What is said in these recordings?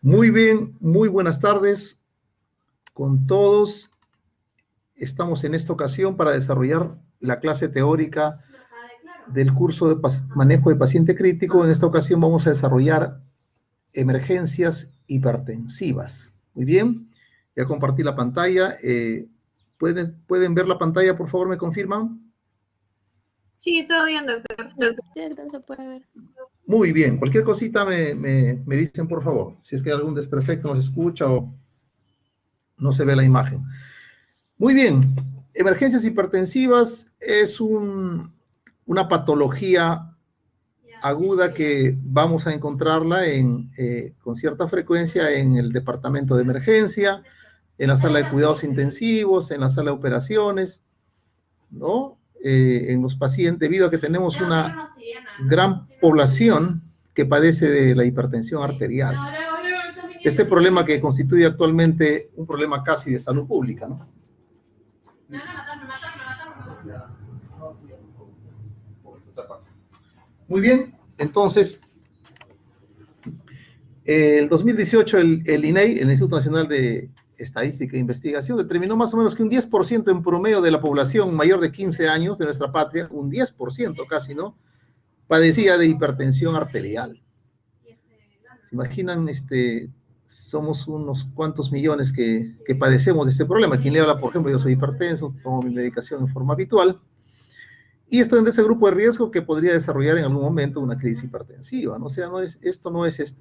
Muy bien, muy buenas tardes con todos. Estamos en esta ocasión para desarrollar la clase teórica del curso de manejo de paciente crítico. En esta ocasión vamos a desarrollar emergencias hipertensivas. Muy bien, ya compartí la pantalla. ¿Pueden ver la pantalla, por favor? ¿Me confirman? Sí, todo bien, doctor. Sí, doctor, se puede ver. Muy bien, cualquier cosita me dicen, por favor. Si es que hay algún desperfecto, no se escucha o no se ve la imagen. Muy bien, emergencias hipertensivas es una patología aguda que vamos a encontrarla con cierta frecuencia en el departamento de emergencia, en la sala de cuidados intensivos, en la sala de operaciones, ¿no? En los pacientes, debido a que tenemos una gran población que padece de la hipertensión arterial. Este problema que constituye actualmente un problema casi de salud pública, ¿no? Muy bien, entonces, el 2018 el INEI, el Instituto Nacional de Estadística e Investigación, determinó más o menos que un 10% en promedio de la población mayor de 15 años de nuestra patria, un 10% casi, ¿no?, padecía de hipertensión arterial. ¿Se imaginan? Somos unos cuantos millones que padecemos de este problema. Quien le habla, por ejemplo, yo soy hipertenso, tomo mi medicación en forma habitual, y estoy en ese grupo de riesgo que podría desarrollar en algún momento una crisis hipertensiva, ¿no? O sea, esto no es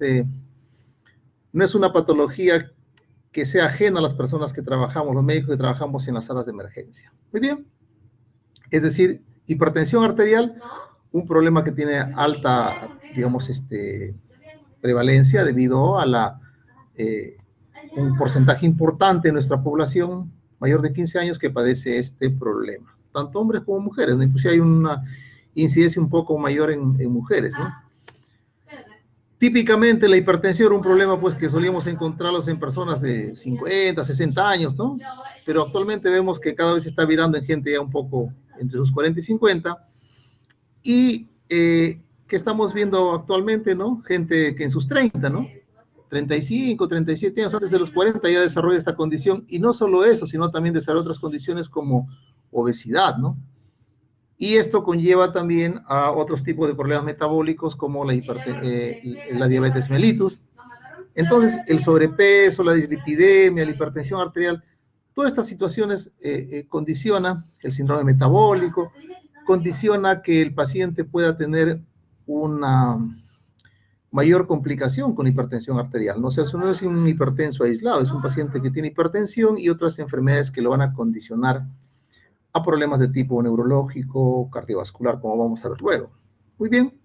una patología que sea ajena a las personas que trabajamos, los médicos que trabajamos en las salas de emergencia. Muy bien. Es decir, hipertensión arterial, un problema que tiene alta, digamos, prevalencia debido a un porcentaje importante de nuestra población mayor de 15 años que padece este problema. Tanto hombres como mujeres, ¿no? Inclusive hay una incidencia un poco mayor en mujeres, ¿no? Típicamente la hipertensión era un problema pues que solíamos encontrarlos en personas de 50, 60 años, ¿no? Pero actualmente vemos que cada vez se está virando en gente ya un poco entre sus 40 y 50, y que estamos viendo actualmente, ¿no? Gente que en sus 30, ¿no? 35, 37 años, antes de los 40 ya desarrolla esta condición, y no solo eso, sino también desarrolla otras condiciones como obesidad, ¿no? Y esto conlleva también a otros tipos de problemas metabólicos como la diabetes mellitus. Entonces, el sobrepeso, la dislipidemia, la hipertensión arterial, todas estas situaciones condiciona el síndrome metabólico, condiciona que el paciente pueda tener una mayor complicación con hipertensión arterial. No, o sea, eso no es un hipertenso aislado, es un paciente que tiene hipertensión y otras enfermedades que lo van a condicionar a problemas de tipo neurológico, cardiovascular, como vamos a ver luego. Muy bien.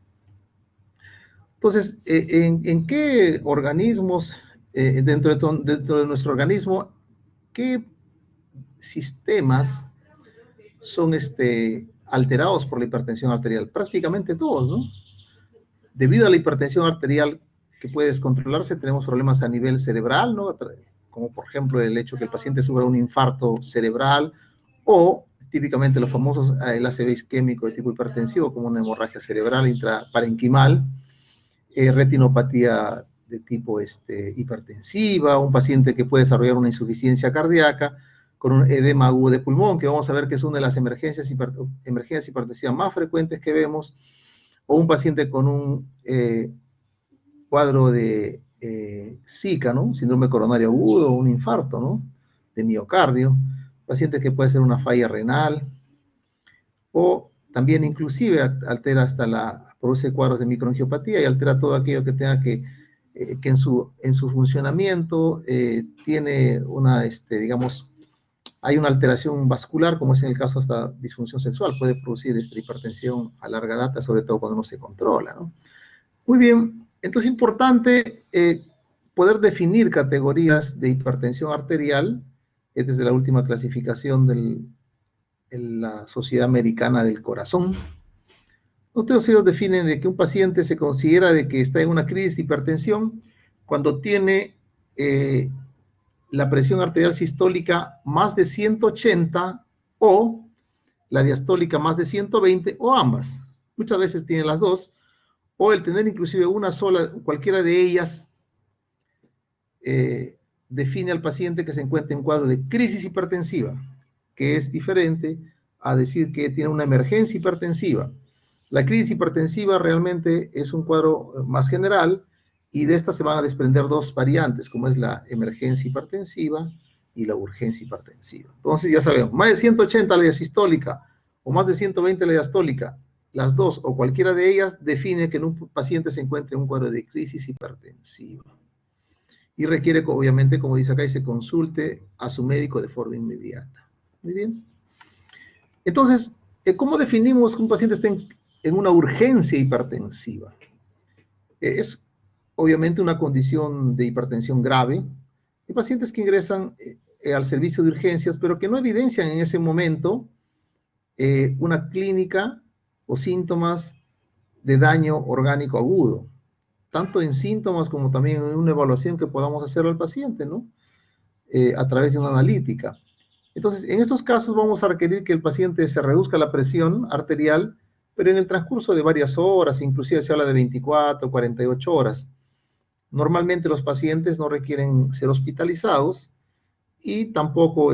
Entonces, ¿en qué organismos, dentro de nuestro organismo, qué sistemas son alterados por la hipertensión arterial? Prácticamente todos, ¿no? Debido a la hipertensión arterial que puede descontrolarse, tenemos problemas a nivel cerebral, ¿no? Como por ejemplo el hecho que el paciente sufra un infarto cerebral, o típicamente los famosos el ACV isquémico de tipo hipertensivo, como una hemorragia cerebral intraparenquimal, retinopatía de tipo hipertensiva, un paciente que puede desarrollar una insuficiencia cardíaca con un edema agudo de pulmón, que vamos a ver que es una de las emergencias hipertensivas más frecuentes que vemos, o un paciente con un cuadro de SICA, ¿no? Síndrome coronario agudo, un infarto, ¿no?, de miocardio, pacientes que puede ser una falla renal, o también inclusive altera produce cuadros de microangiopatía y altera todo aquello que tenga que en su funcionamiento tiene digamos, hay una alteración vascular, como es en el caso hasta disfunción sexual, puede producir hipertensión a larga data, sobre todo cuando no se controla, ¿no? Muy bien, entonces es importante poder definir categorías de hipertensión arterial, desde la última clasificación de la Sociedad Americana del Corazón. Todos ellos definen de que un paciente se considera de que está en una crisis de hipertensión cuando tiene la presión arterial sistólica más de 180 o la diastólica más de 120 o ambas. Muchas veces tiene las dos, o el tener inclusive una sola, cualquiera de ellas, define al paciente que se encuentra en un cuadro de crisis hipertensiva, que es diferente a decir que tiene una emergencia hipertensiva. La crisis hipertensiva realmente es un cuadro más general y de esta se van a desprender dos variantes, como es la emergencia hipertensiva y la urgencia hipertensiva. Entonces ya sabemos, más de 180 la diasistólica o más de 120 la diastólica, las dos o cualquiera de ellas define que en un paciente se encuentra en un cuadro de crisis hipertensiva. Y requiere, obviamente, como dice acá, y se consulte a su médico de forma inmediata. Muy bien. Entonces, ¿cómo definimos que un paciente está en una urgencia hipertensiva? Es obviamente una condición de hipertensión grave. Hay pacientes que ingresan al servicio de urgencias, pero que no evidencian en ese momento una clínica o síntomas de daño orgánico agudo, tanto en síntomas como también en una evaluación que podamos hacer al paciente, ¿no? A través de una analítica. Entonces, en estos casos vamos a requerir que el paciente se reduzca la presión arterial, pero en el transcurso de varias horas, inclusive se habla de 24, 48 horas. Normalmente los pacientes no requieren ser hospitalizados y tampoco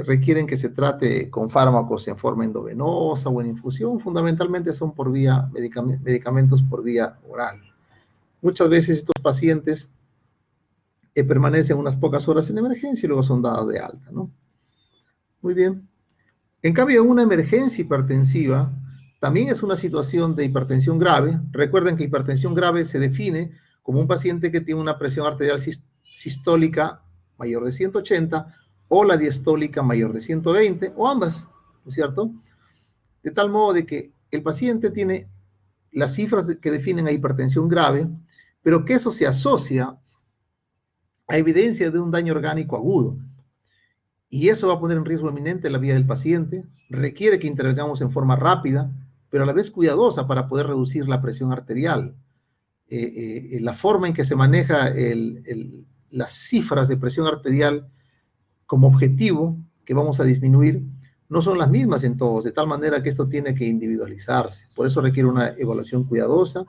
requieren que se trate con fármacos en forma endovenosa o en infusión. Fundamentalmente son por vía, medicamentos por vía oral. Muchas veces estos pacientes permanecen unas pocas horas en emergencia y luego son dados de alta, ¿no? Muy bien. En cambio, una emergencia hipertensiva también es una situación de hipertensión grave. Recuerden que hipertensión grave se define como un paciente que tiene una presión arterial sistólica mayor de 180 o la diastólica mayor de 120 o ambas, ¿no es cierto? De tal modo de que el paciente tiene las cifras que definen a hipertensión grave, pero que eso se asocia a evidencia de un daño orgánico agudo. Y eso va a poner en riesgo eminente la vida del paciente, requiere que intervengamos en forma rápida, pero a la vez cuidadosa para poder reducir la presión arterial. La forma en que se maneja las cifras de presión arterial como objetivo que vamos a disminuir no son las mismas en todos, de tal manera que esto tiene que individualizarse. Por eso requiere una evaluación cuidadosa,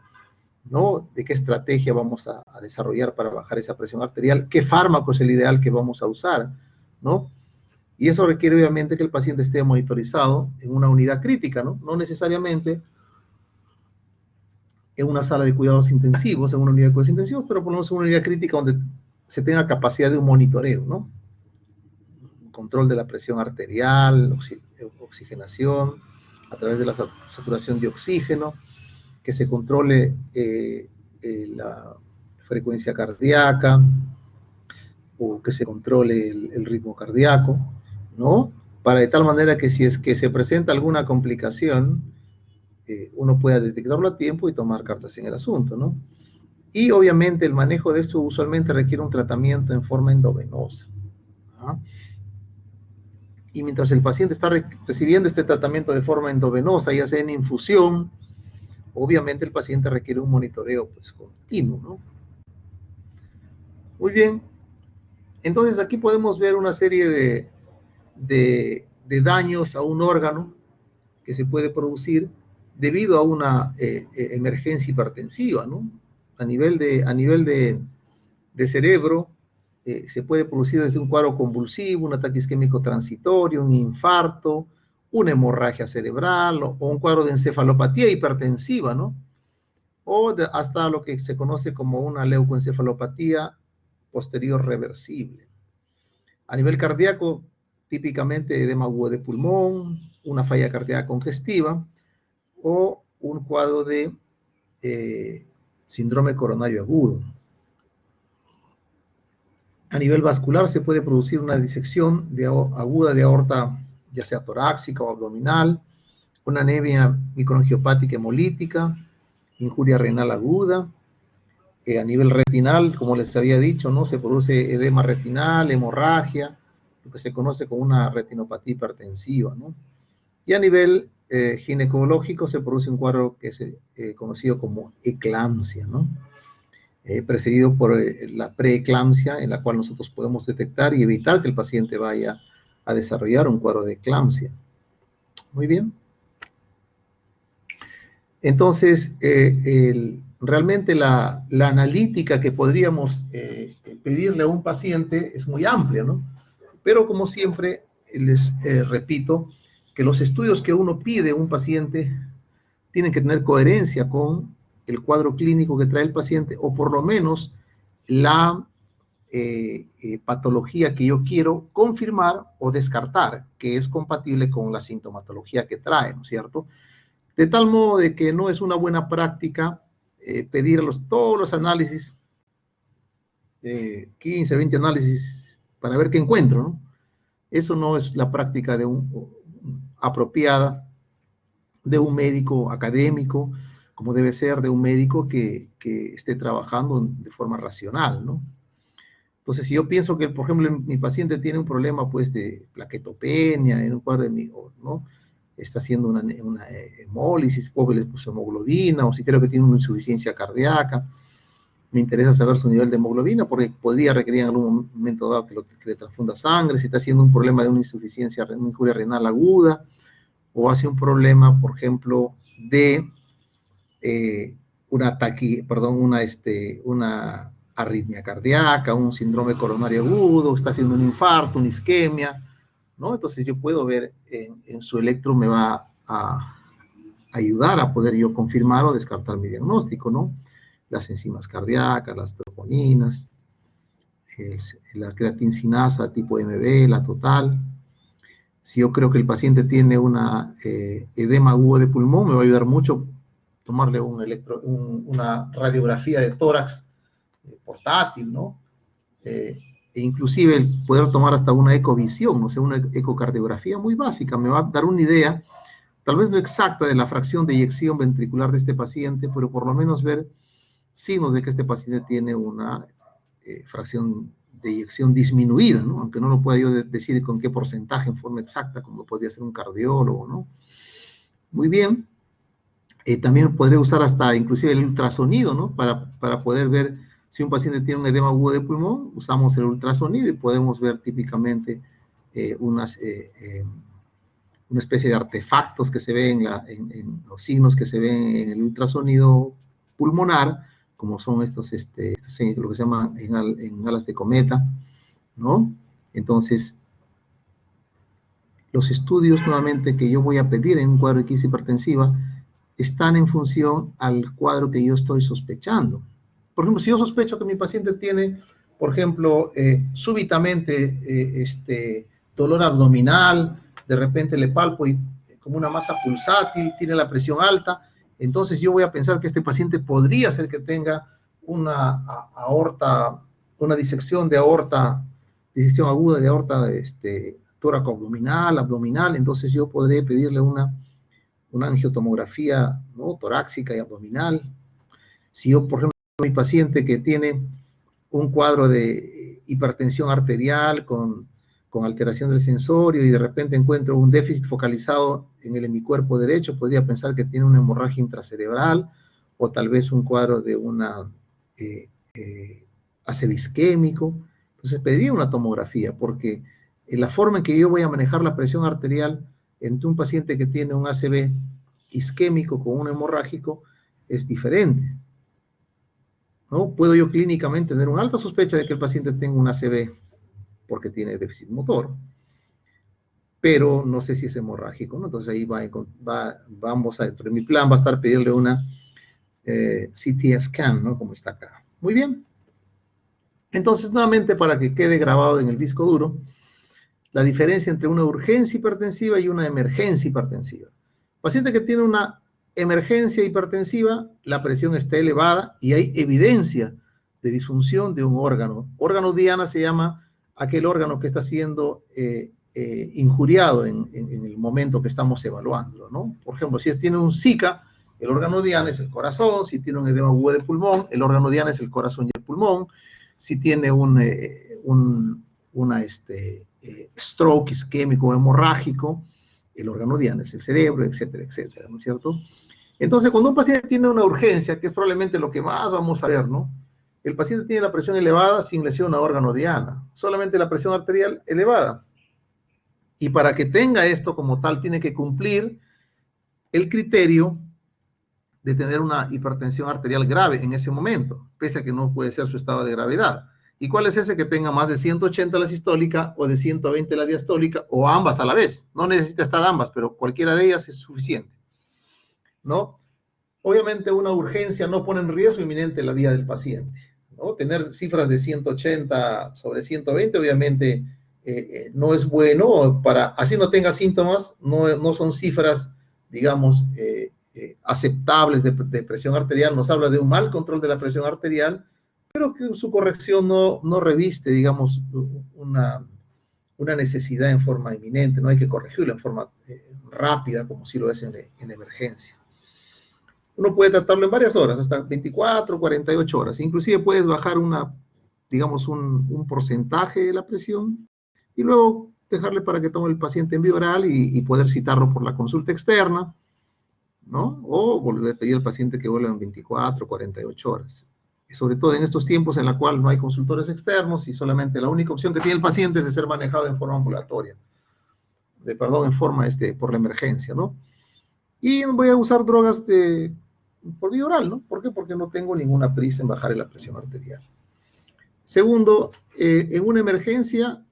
¿no? De qué estrategia vamos a desarrollar para bajar esa presión arterial, qué fármaco es el ideal que vamos a usar, ¿no? Y eso requiere obviamente que el paciente esté monitorizado en una unidad crítica, ¿no? No necesariamente en una sala de cuidados intensivos, en una unidad de cuidados intensivos, pero por lo menos en una unidad crítica donde se tenga capacidad de un monitoreo, ¿no? Control de la presión arterial, oxigenación, a través de la saturación de oxígeno, que se controle la frecuencia cardíaca, o que se controle el ritmo cardíaco, ¿no? Para de tal manera que si es que se presenta alguna complicación, uno pueda detectarlo a tiempo y tomar cartas en el asunto, ¿no? Y obviamente el manejo de esto usualmente requiere un tratamiento en forma endovenosa, ¿no? Y mientras el paciente está recibiendo este tratamiento de forma endovenosa, ya sea en infusión, obviamente el paciente requiere un monitoreo pues continuo, ¿no? Muy bien. Entonces aquí podemos ver una serie de daños a un órgano que se puede producir debido a una emergencia hipertensiva, ¿no? A nivel de cerebro, se puede producir desde un cuadro convulsivo, un ataque isquémico transitorio, un infarto, una hemorragia cerebral o un cuadro de encefalopatía hipertensiva, ¿no? O hasta lo que se conoce como una leucoencefalopatía posterior reversible. A nivel cardíaco, típicamente edema agudo de pulmón, una falla cardíaca congestiva o un cuadro de síndrome coronario agudo. A nivel vascular se puede producir una disección aguda de aorta, ya sea torácica o abdominal, una anemia microangiopática hemolítica, injuria renal aguda. A nivel retinal, como les había dicho, ¿no? Se produce edema retinal, hemorragia, lo que se conoce como una retinopatía hipertensiva, ¿no? Y a nivel ginecológico se produce un cuadro que es conocido como eclampsia, ¿no? Precedido por la preeclampsia, en la cual nosotros podemos detectar y evitar que el paciente vaya a desarrollar un cuadro de eclampsia. Muy bien. Entonces, realmente la analítica que podríamos pedirle a un paciente es muy amplia, ¿no? Pero como siempre, les repito que los estudios que uno pide a un paciente tienen que tener coherencia con el cuadro clínico que trae el paciente, o por lo menos la patología que yo quiero confirmar o descartar, que es compatible con la sintomatología que trae, ¿no es cierto? De tal modo de que no es una buena práctica pedir todos los análisis, 15, 20 análisis, para ver qué encuentro, ¿no? Eso no es la práctica apropiada de un médico académico, como debe ser de un médico que esté trabajando de forma racional, ¿no? Entonces, si yo pienso que, por ejemplo, mi paciente tiene un problema, pues, de plaquetopenia, en un cuadro ¿no? Está haciendo una hemólisis, o le puso hemoglobina, o si creo que tiene una insuficiencia cardíaca, me interesa saber su nivel de hemoglobina, porque podría requerir en algún momento dado que le transfunda sangre, si está haciendo un problema de una insuficiencia, una injuria renal aguda, o hace un problema, por ejemplo, de una arritmia cardíaca, un síndrome coronario agudo, está haciendo un infarto, una isquemia, ¿no? Entonces yo puedo ver en su electro, me va a ayudar a poder yo confirmar o descartar mi diagnóstico, ¿no? Las enzimas cardíacas, las troponinas, la creatincinasa tipo MB, la total. Si yo creo que el paciente tiene una edema agudo de pulmón, me va a ayudar mucho tomarle una radiografía de tórax portátil, ¿no? E inclusive poder tomar hasta una ecovisión, o sea, una ecocardiografía muy básica, me va a dar una idea, tal vez no exacta, de la fracción de eyección ventricular de este paciente, pero por lo menos ver signos de que este paciente tiene una fracción de eyección disminuida, ¿no? Aunque no lo pueda yo decir con qué porcentaje en forma exacta, como podría ser un cardiólogo, ¿no? Muy bien. También podría usar hasta inclusive el ultrasonido, ¿no? Para poder ver si un paciente tiene un edema agudo de pulmón, usamos el ultrasonido y podemos ver típicamente una especie de artefactos que se ven en los signos que se ven en el ultrasonido pulmonar, como son lo que se llama en alas de cometa, ¿no? Entonces, los estudios nuevamente que yo voy a pedir en un cuadro de crisis hipertensiva están en función al cuadro que yo estoy sospechando. Por ejemplo, si yo sospecho que mi paciente tiene, por ejemplo, súbitamente dolor abdominal, de repente le palpo y como una masa pulsátil, tiene la presión alta, entonces yo voy a pensar que este paciente podría ser que tenga una aorta, una disección de aorta, disección aguda de aorta, tóraco abdominal, entonces yo podré pedirle una angiotomografía, ¿no? Torácica y abdominal. Si yo, por ejemplo, mi paciente que tiene un cuadro de hipertensión arterial con alteración del sensorio y de repente encuentro un déficit focalizado en el hemicuerpo derecho, podría pensar que tiene una hemorragia intracerebral o tal vez un cuadro de una ACV isquémico. Entonces pediría una tomografía porque en la forma en que yo voy a manejar la presión arterial entre un paciente que tiene un ACV isquémico con un hemorrágico es diferente, ¿no? Puedo yo clínicamente tener una alta sospecha de que el paciente tenga un ACV porque tiene déficit motor, pero no sé si es hemorrágico, ¿no? Entonces ahí vamos a, dentro de mi plan va a estar pedirle una CT scan, ¿no? Como está acá. Muy bien. Entonces, nuevamente, para que quede grabado en el disco duro, la diferencia entre una urgencia hipertensiva y una emergencia hipertensiva. Paciente que tiene una emergencia hipertensiva, la presión está elevada y hay evidencia de disfunción de un órgano. Órgano diana se llama aquel órgano que está siendo injuriado en el momento que estamos evaluando, ¿no? Por ejemplo, si tiene un Zika, el órgano diana es el corazón. Si tiene un edema agudo de pulmón, el órgano diana es el corazón y el pulmón. Si tiene stroke isquémico hemorrágico, el órgano diana es el cerebro, etcétera, etcétera, ¿no es cierto? Entonces, cuando un paciente tiene una urgencia, que es probablemente lo que más vamos a ver, ¿no? El paciente tiene la presión elevada sin lesión a órgano diana, solamente la presión arterial elevada. Y para que tenga esto como tal, tiene que cumplir el criterio de tener una hipertensión arterial grave en ese momento, pese a que no puede ser su estado de gravedad. ¿Y cuál es ese que tenga más de 180 la sistólica o de 120 la diastólica o ambas a la vez? No necesita estar ambas, pero cualquiera de ellas es suficiente, ¿no? Obviamente una urgencia no pone en riesgo inminente la vida del paciente, ¿no? Tener cifras de 180 sobre 120 obviamente no es bueno, así no tenga síntomas, no son cifras, digamos, aceptables de presión arterial, nos habla de un mal control de la presión arterial, pero que su corrección no reviste, digamos, una necesidad en forma inminente, no hay que corregirlo en forma rápida, como si lo es en emergencia. Uno puede tratarlo en varias horas, hasta 24, 48 horas. Inclusive puedes bajar digamos, un porcentaje de la presión y luego dejarle para que tome el paciente en vía oral y poder citarlo por la consulta externa, ¿no? O volver a pedir al paciente que vuelva en 24, 48 horas. Y sobre todo en estos tiempos en la cual no hay consultores externos y solamente la única opción que tiene el paciente es de ser manejado en forma ambulatoria, en forma por la emergencia, ¿no? Y voy a usar drogas por vía oral, ¿no? ¿Por qué? Porque no tengo ninguna prisa en bajar la presión arterial. Segundo, en una emergencia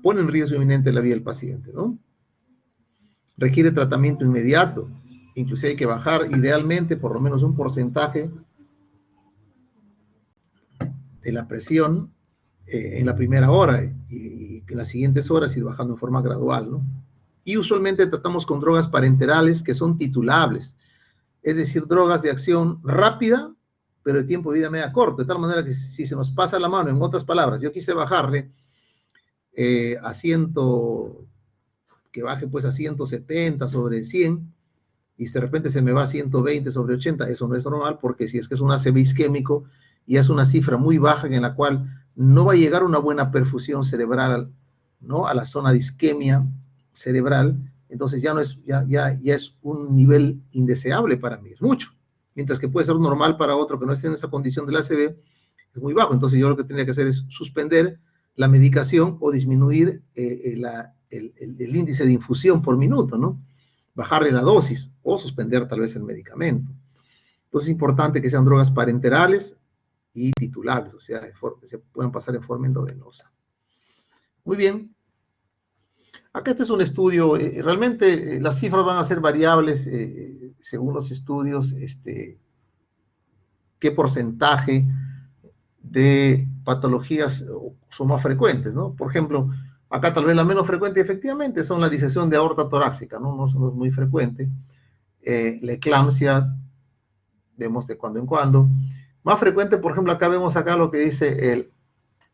pone en riesgo inminente la vida del paciente, ¿no? Requiere tratamiento inmediato, inclusive hay que bajar idealmente por lo menos un porcentaje de la presión en la primera hora y en las siguientes horas ir bajando en forma gradual, ¿no? Y usualmente tratamos con drogas parenterales que son titulables, es decir, drogas de acción rápida, pero de tiempo de vida media corto, de tal manera que si se nos pasa la mano, en otras palabras, yo quise bajarle que baje pues a 170 sobre 100, y de repente se me va a 120 sobre 80, eso no es normal, porque si es que es un ACV isquémico y es una cifra muy baja en la cual no va a llegar una buena perfusión cerebral, ¿no? A la zona de isquemia cerebral, entonces ya es un nivel indeseable para mí, es mucho, mientras que puede ser normal para otro que no esté en esa condición del ACV, es muy bajo, entonces yo lo que tendría que hacer es suspender la medicación o disminuir el índice de infusión por minuto, ¿no? Bajarle la dosis o suspender tal vez el medicamento. Entonces es importante que sean drogas parenterales y titulables, o sea, que se puedan pasar en forma endovenosa. Muy bien. Acá este es un estudio, realmente las cifras van a ser variables según los estudios, qué porcentaje de patologías son más frecuentes, ¿no? Por ejemplo, acá tal vez la menos frecuente efectivamente son la disección de aorta torácica, ¿no? No es muy frecuente. La eclampsia, vemos de cuando en cuando. Más frecuente, por ejemplo, acá vemos acá lo que dice el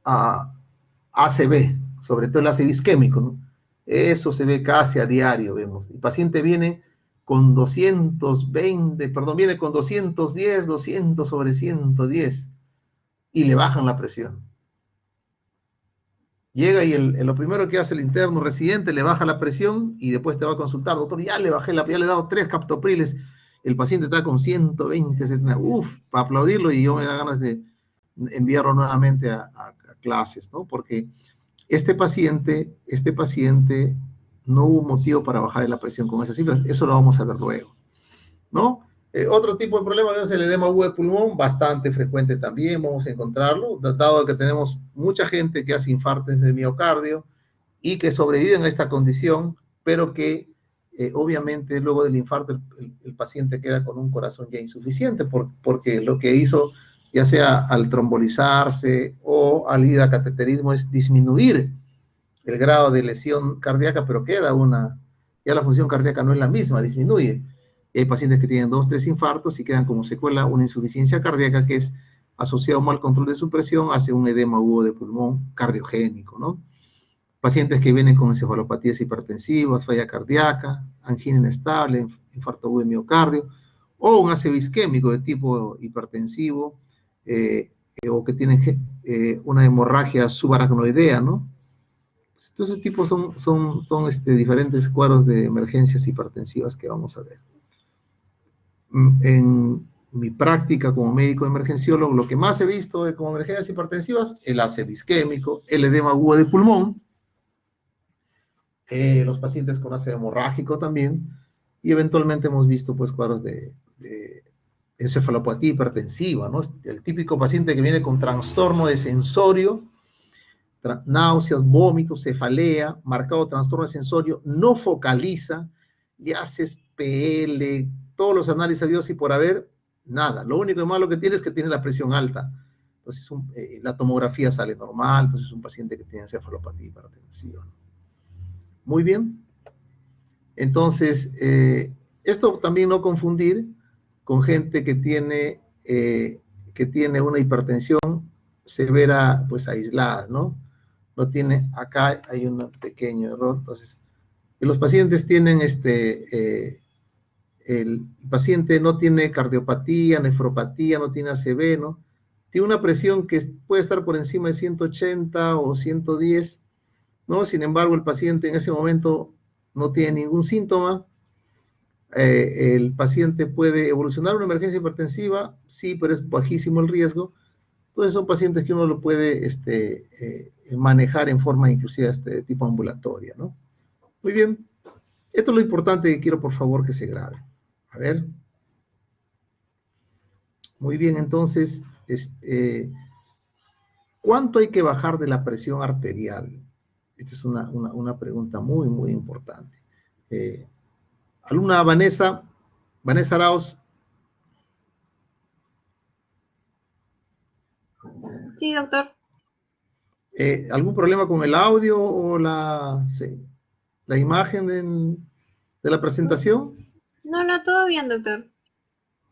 ACV, sobre todo el ACV isquémico, ¿no? Eso se ve casi a diario, vemos. El paciente viene con 210, 200 sobre 110, y le bajan la presión. Llega y lo primero que hace el interno residente, le baja la presión y después te va a consultar, doctor, ya le he dado 3 captopriles, el paciente está con 120, 70, para aplaudirlo, y yo me da ganas de enviarlo nuevamente a clases, ¿no? Porque este paciente no hubo motivo para bajar la presión con esas cifras, eso lo vamos a ver luego, ¿no? Otro tipo de problema es el edema agudo de pulmón, bastante frecuente también, vamos a encontrarlo, dado que tenemos mucha gente que hace infartos de miocardio y que sobreviven a esta condición, pero que obviamente luego del infarto el paciente queda con un corazón ya insuficiente, porque lo que hizo, ya sea al trombolizarse o al ir a cateterismo, es disminuir el grado de lesión cardíaca, pero ya la función cardíaca no es la misma, disminuye. Y hay pacientes que tienen 2, 3 infartos y quedan como secuela una insuficiencia cardíaca que es asociado a un mal control de su presión, hace un edema agudo de pulmón cardiogénico, ¿no? Pacientes que vienen con encefalopatías hipertensivas, falla cardíaca, angina inestable, infarto agudo de miocardio, o un ACV isquémico de tipo hipertensivo, o que tienen una hemorragia subaracnoidea, ¿no? Entonces, tipos son diferentes cuadros de emergencias hipertensivas que vamos a ver. En mi práctica como médico emergenciólogo, lo que más he visto como emergencias hipertensivas, el ACV isquémico, el edema agudo de pulmón, los pacientes con ácido hemorrágico también, y eventualmente hemos visto pues cuadros de encefalopatía hipertensiva, ¿no? El típico paciente que viene con trastorno de sensorio, náuseas, vómitos, cefalea, marcado trastorno de sensorio, no focaliza, le haces PL, todos los análisis habidos y por haber, nada. Lo único de malo que tiene es que tiene la presión alta. Entonces, la tomografía sale normal, entonces es un paciente que tiene encefalopatía hipertensiva. Muy bien. Entonces, esto también no confundir con gente que tiene una hipertensión severa, pues aislada, ¿no? No tiene, acá hay un pequeño error, entonces, los pacientes tienen, el paciente no tiene cardiopatía, nefropatía, no tiene ACV, ¿no? Tiene una presión que puede estar por encima de 180 o 110, ¿no? Sin embargo, el paciente en ese momento no tiene ningún síntoma. El paciente puede evolucionar una emergencia hipertensiva, sí, pero es bajísimo el riesgo. Entonces son pacientes que uno lo puede manejar en forma inclusive de tipo ambulatoria, ¿no? Muy bien. Esto es lo importante que quiero, por favor, que se grabe. A ver. Muy bien, entonces, ¿cuánto hay que bajar de la presión arterial? Esta es una pregunta muy, muy importante. Alumna Vanessa Arauz. Sí, doctor. ¿Algún problema con el audio o la imagen de la presentación? No, todo bien, doctor.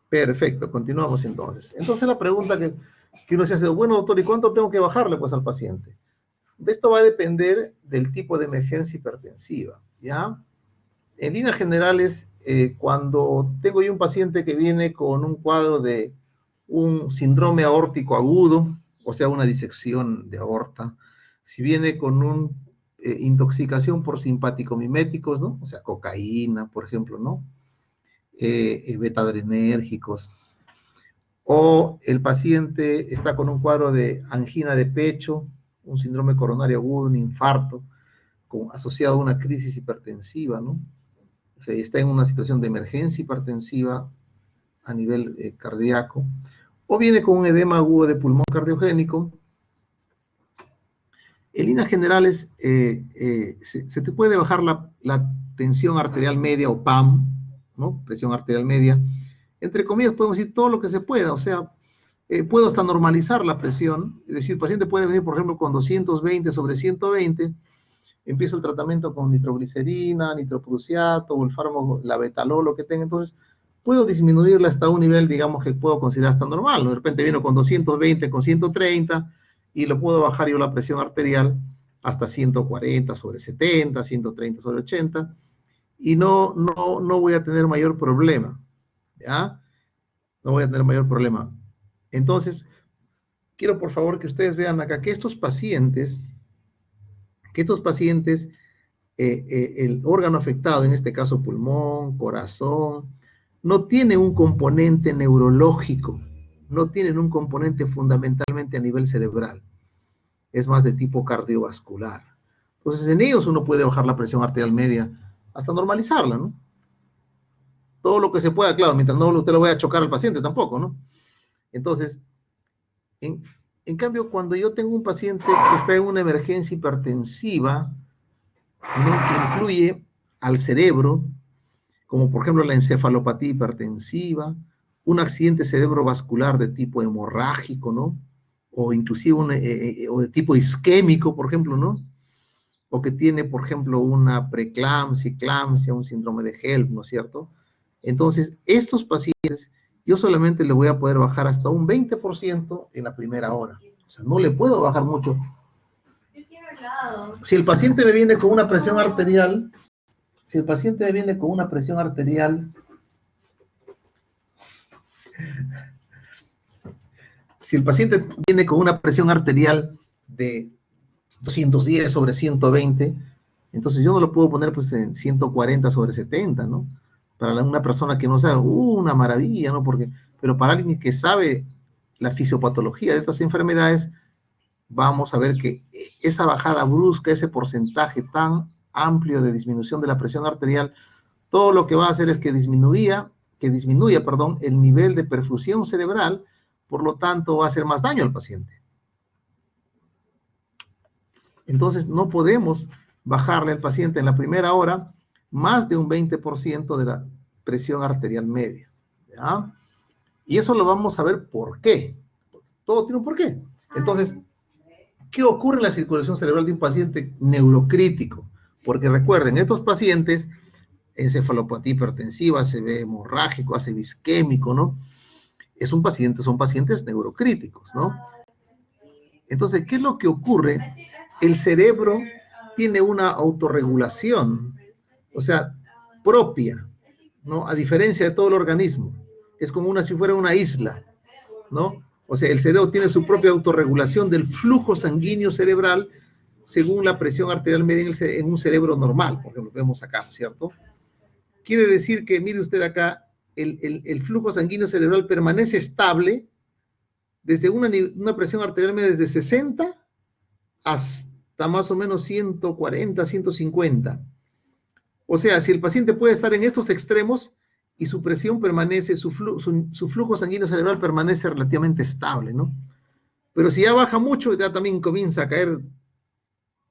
Perfecto, continuamos entonces. Entonces la pregunta que uno se hace, bueno, doctor, ¿y cuánto tengo que bajarle pues al paciente? Esto va a depender del tipo de emergencia hipertensiva, ¿ya? En líneas generales, cuando tengo yo un paciente que viene con un cuadro de un síndrome aórtico agudo, o sea, una disección de aorta, si viene con una intoxicación por simpático-miméticos, ¿no? O sea, cocaína, por ejemplo, ¿no? Betadrenérgicos, o el paciente está con un cuadro de angina de pecho, un síndrome coronario agudo, un infarto, asociado a una crisis hipertensiva, ¿no? O sea, está en una situación de emergencia hipertensiva a nivel cardíaco, o viene con un edema agudo de pulmón cardiogénico. En líneas generales, se te puede bajar la tensión arterial media o PAM, ¿no? Presión arterial media. Entre comillas, podemos decir todo lo que se pueda, o sea, puedo hasta normalizar la presión, es decir, el paciente puede venir, por ejemplo, con 220 sobre 120, empiezo el tratamiento con nitroglicerina, nitroprusiato, o el fármaco, la betalol, lo que tenga, entonces puedo disminuirla hasta un nivel, digamos, que puedo considerar hasta normal, ¿no? De repente viene con 220, con 130, y lo puedo bajar yo la presión arterial hasta 140 sobre 70, 130 sobre 80, y no voy a tener mayor problema, ¿ya? No voy a tener mayor problema. Entonces, quiero por favor que ustedes vean acá que estos pacientes, el órgano afectado, en este caso pulmón, corazón, no tiene un componente neurológico, no tienen un componente fundamentalmente a nivel cerebral, es más de tipo cardiovascular. Entonces, en ellos uno puede bajar la presión arterial media hasta normalizarla, ¿no? Todo lo que se pueda, claro, mientras no usted lo vaya a chocar al paciente tampoco, ¿no? Entonces, en cambio, cuando yo tengo un paciente que está en una emergencia hipertensiva, ¿no? Que incluye al cerebro, como por ejemplo la encefalopatía hipertensiva, un accidente cerebrovascular de tipo hemorrágico, ¿no? O inclusive o de tipo isquémico, por ejemplo, ¿no? O que tiene, por ejemplo, una preeclampsia, eclampsia, un síndrome de HELP, ¿no es cierto? Entonces, estos pacientes, yo solamente le voy a poder bajar hasta un 20% en la primera hora. O sea, no le puedo bajar mucho. Si el paciente me viene con una presión arterial, si el paciente me viene con una presión arterial, si el paciente viene con una presión arterial de 210 sobre 120, entonces yo no lo puedo poner pues en 140 sobre 70, ¿no? Para una persona que no sabe, una maravilla, ¿no? Pero para alguien que sabe la fisiopatología de estas enfermedades, vamos a ver que esa bajada brusca, ese porcentaje tan amplio de disminución de la presión arterial, todo lo que va a hacer es que disminuía disminuya, perdón, el nivel de perfusión cerebral, por lo tanto va a hacer más daño al paciente. Entonces no podemos bajarle al paciente en la primera hora más de un 20% de la presión arterial media, ¿ya? Y eso lo vamos a ver por qué. Todo tiene un porqué. Entonces, ¿qué ocurre en la circulación cerebral de un paciente neurocrítico? Porque recuerden, estos pacientes, encefalopatía hipertensiva, ACV hemorrágico, ACV isquémico, ¿no? Son pacientes neurocríticos, ¿no? Entonces, ¿qué es lo que ocurre? El cerebro tiene una autorregulación, o sea, propia, ¿no? A diferencia de todo el organismo. Es como si fuera una isla, ¿no? O sea, el cerebro tiene su propia autorregulación del flujo sanguíneo cerebral según la presión arterial media en un cerebro normal, porque lo vemos acá, ¿cierto? Quiere decir que, mire usted acá, el flujo sanguíneo cerebral permanece estable desde una presión arterial media desde 60 hasta más o menos 140, 150. O sea, si el paciente puede estar en estos extremos y su presión permanece, su flujo sanguíneo cerebral permanece relativamente estable, ¿no? Pero si ya baja mucho, ya también comienza a caer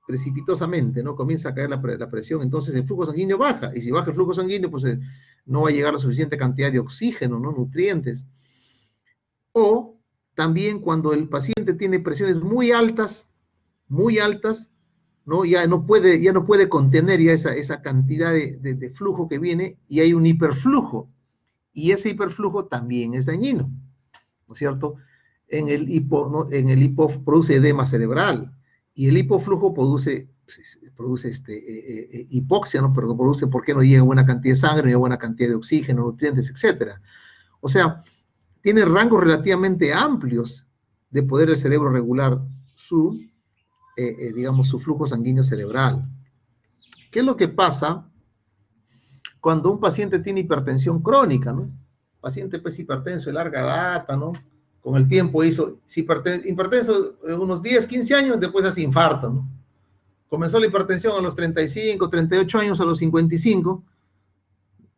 precipitosamente, ¿no? Comienza a caer la presión, entonces el flujo sanguíneo baja, y si baja el flujo sanguíneo, pues no va a llegar la suficiente cantidad de oxígeno, ¿no? Nutrientes. O también cuando el paciente tiene presiones muy altas, ¿no? Ya no puede contener ya esa cantidad de flujo que viene, y hay un hiperflujo, y ese hiperflujo también es dañino, ¿no es cierto? En el hipo produce edema cerebral, y el hipoflujo produce hipoxia, ¿no? Pero produce porque no llega buena cantidad de sangre, no llega buena cantidad de oxígeno, nutrientes, etc. O sea, tiene rangos relativamente amplios de poder el cerebro regular digamos, su flujo sanguíneo cerebral. ¿Qué es lo que pasa cuando un paciente tiene hipertensión crónica, ¿no? Paciente pues hipertenso de larga data, ¿no? Con el tiempo hipertenso unos 10, 15 años, después hace infarto, ¿no? Comenzó la hipertensión a los 35, 38 años, a los 55,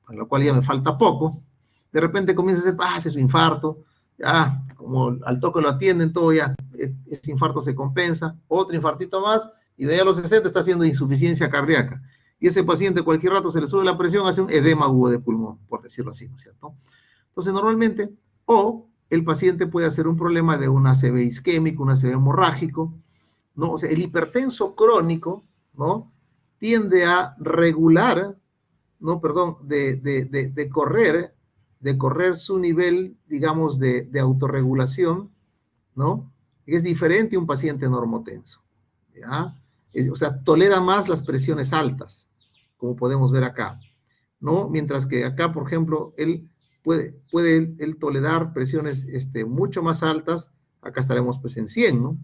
a lo cual ya me falta poco. De repente comienza a hace su infarto, ya, como al toque lo atienden, todo ya, ese infarto se compensa, otro infartito más, y de ahí a los 60 está haciendo insuficiencia cardíaca. Y ese paciente cualquier rato se le sube la presión, hace un edema agudo de pulmón, por decirlo así, ¿no es cierto? Entonces, normalmente, o el paciente puede hacer un problema de un ACV isquémico, un ACV hemorrágico, ¿no? O sea, el hipertenso crónico, ¿no? Tiende a regular, ¿no? Perdón, de correr su nivel, digamos, de autorregulación, ¿no? Es diferente a un paciente normotenso, ¿ya? O sea, tolera más las presiones altas, como podemos ver acá, ¿no? Mientras que acá, por ejemplo, él puede tolerar presiones mucho más altas, acá estaremos pues en 100, ¿no?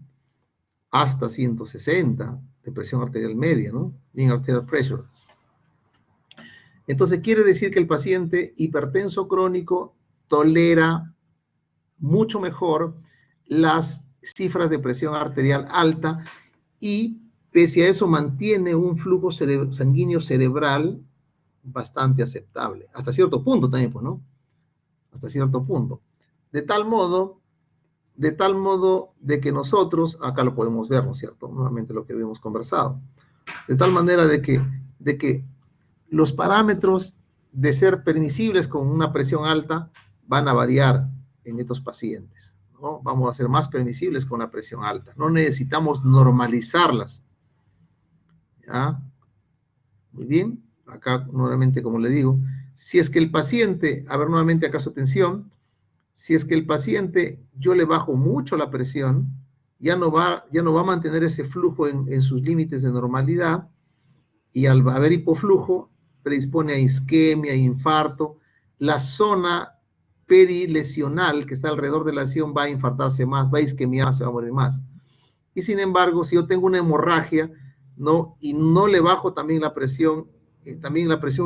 Hasta 160 de presión arterial media, ¿no? Mean arterial pressure. Entonces quiere decir que el paciente hipertenso crónico tolera mucho mejor las cifras de presión arterial alta, y pese a eso mantiene un flujo sanguíneo cerebral bastante aceptable, hasta cierto punto también, pues, ¿no? Hasta cierto punto. De tal modo de que nosotros, acá lo podemos ver, ¿no es cierto? Nuevamente lo que habíamos conversado. De tal manera de que los parámetros de ser permisibles con una presión alta van a variar en estos pacientes, ¿no? Vamos a ser más permisibles con la presión alta. No necesitamos normalizarlas, ¿ya? Muy bien. Acá, nuevamente, como le digo, si es que el paciente, a ver, nuevamente acá su atención, si es que el paciente, yo le bajo mucho la presión, ya no va a mantener ese flujo en sus límites de normalidad, y al haber hipoflujo, predispone a isquemia, infarto. La zona perilesional que está alrededor de la lesión va a infartarse más, va a isquemiarse, va a morir más. Y sin embargo, si yo tengo una hemorragia, ¿no? Y no le bajo también la presión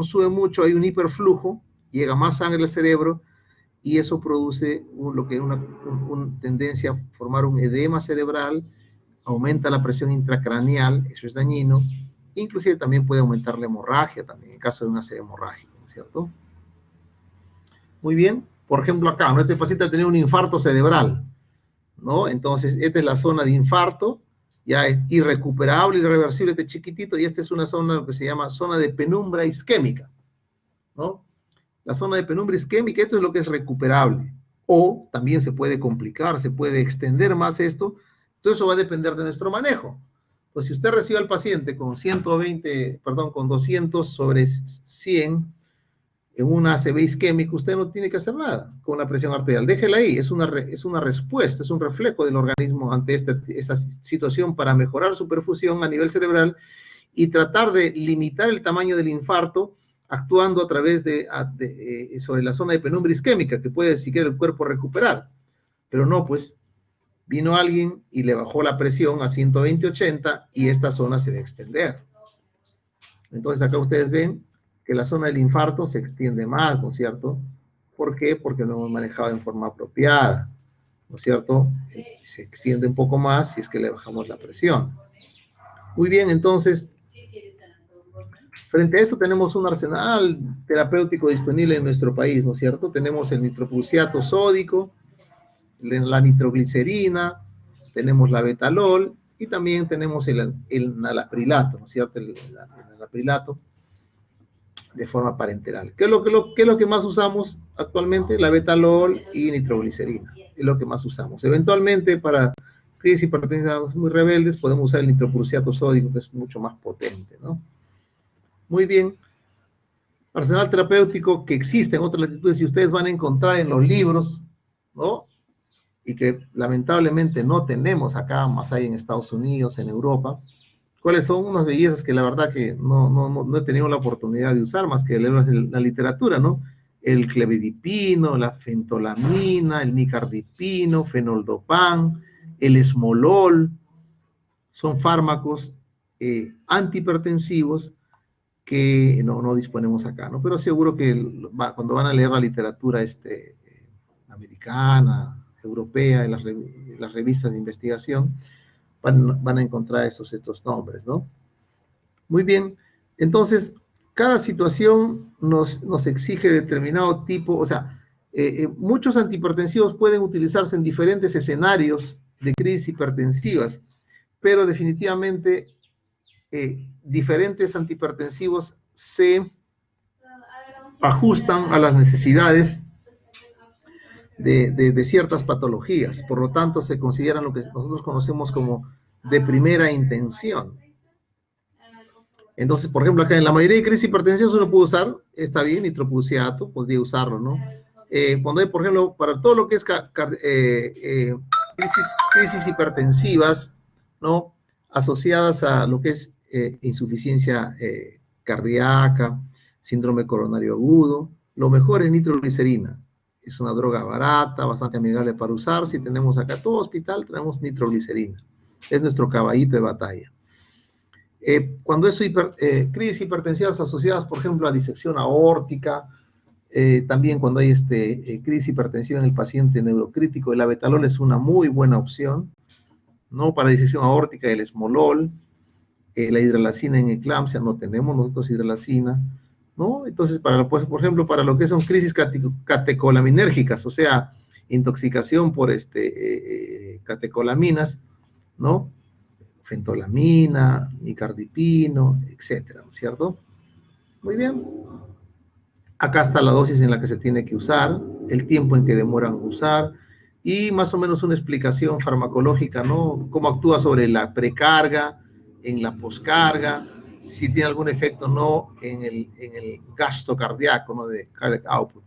sube mucho, hay un hiperflujo, llega más sangre al cerebro, y eso produce lo que es una tendencia a formar un edema cerebral, aumenta la presión intracraneal, eso es dañino, inclusive también puede aumentar la hemorragia, también en caso de una ACV hemorrágica, ¿cierto? Muy bien. Por ejemplo, acá, ¿no? Este paciente ha tenido un infarto cerebral, ¿no? Entonces, esta es la zona de infarto, ya es irrecuperable, irreversible, este chiquitito, y esta es una zona, lo que se llama zona de penumbra isquémica, ¿no? La zona de penumbra isquémica, esto es lo que es recuperable, o también se puede complicar, se puede extender más esto, todo eso va a depender de nuestro manejo. Pues si usted recibe al paciente con 120, perdón, con 200 sobre 100, en una ACV isquémica, usted no tiene que hacer nada con la presión arterial. Déjela ahí, es una respuesta, es un reflejo del organismo ante esta situación para mejorar su perfusión a nivel cerebral y tratar de limitar el tamaño del infarto actuando a través sobre la zona de penumbra isquémica, que puede siquiera el cuerpo recuperar. Pero no, pues, vino alguien y le bajó la presión a 120-80 y esta zona se va a extender. Entonces acá ustedes ven que la zona del infarto se extiende más, ¿no es cierto? ¿Por qué? Porque no hemos manejado en forma apropiada, ¿no es cierto? Se extiende un poco más si es que le bajamos la presión. Muy bien, entonces, frente a esto tenemos un arsenal terapéutico disponible en nuestro país, ¿no es cierto? Tenemos el nitroprusiato sódico, la nitroglicerina, tenemos la betalol y también tenemos el nalaprilato, ¿no es cierto? El nalaprilato de forma parenteral. ¿Qué es lo que más usamos actualmente? La betalol y nitroglicerina. Es lo que más usamos. Eventualmente, para crisis hipertensivas muy rebeldes, podemos usar el nitroprusiato sódico, que es mucho más potente, ¿no? Muy bien. Arsenal terapéutico que existe en otras latitudes y ustedes van a encontrar en los libros, ¿no? Y que lamentablemente no tenemos acá, más hay en Estados Unidos, en Europa. ¿Cuáles son unas bellezas que la verdad que no he tenido la oportunidad de usar más que leer la literatura, ¿no? El clevidipino, la fentolamina, el nicardipino, fenoldopán, el esmolol, son fármacos antihipertensivos que no disponemos acá, ¿no? Pero seguro que cuando van a leer la literatura americana, europea, en las revistas de investigación, van a encontrar estos nombres, ¿no? Muy bien, entonces, cada situación nos exige determinado tipo, o sea, muchos antihipertensivos pueden utilizarse en diferentes escenarios de crisis hipertensivas, pero definitivamente diferentes antihipertensivos se ajustan a las necesidades de ciertas patologías, por lo tanto se consideran lo que nosotros conocemos como de primera intención. Entonces, por ejemplo, acá en la mayoría de crisis hipertensivas uno puede usar, está bien, nitroprusiato, podría usarlo, ¿no? Cuando hay, por ejemplo, para todo lo que es crisis hipertensivas, ¿no? Asociadas a lo que es insuficiencia cardíaca, síndrome coronario agudo, lo mejor es nitroglicerina. Es una droga barata, bastante amigable para usar. Si tenemos acá todo hospital, tenemos nitroglicerina. Es nuestro caballito de batalla. Cuando es crisis hipertensivas asociadas, por ejemplo, a disección aórtica, también cuando hay crisis hipertensiva en el paciente neurocrítico, el abetalol es una muy buena opción, ¿no? Para disección aórtica, el esmolol, la hidralacina en eclampsia, no tenemos nosotros hidralacina, ¿no? Entonces, pues, por ejemplo, para lo que son crisis catecolaminérgicas, o sea, intoxicación por catecolaminas, ¿no? Fentolamina, nicardipino, etcétera, ¿no es cierto? Muy bien. Acá está la dosis en la que se tiene que usar, el tiempo en que demoran usar y más o menos una explicación farmacológica, ¿no? Cómo actúa sobre la precarga, en la poscarga, si tiene algún efecto o no en el gasto cardíaco, ¿no? De cardiac output.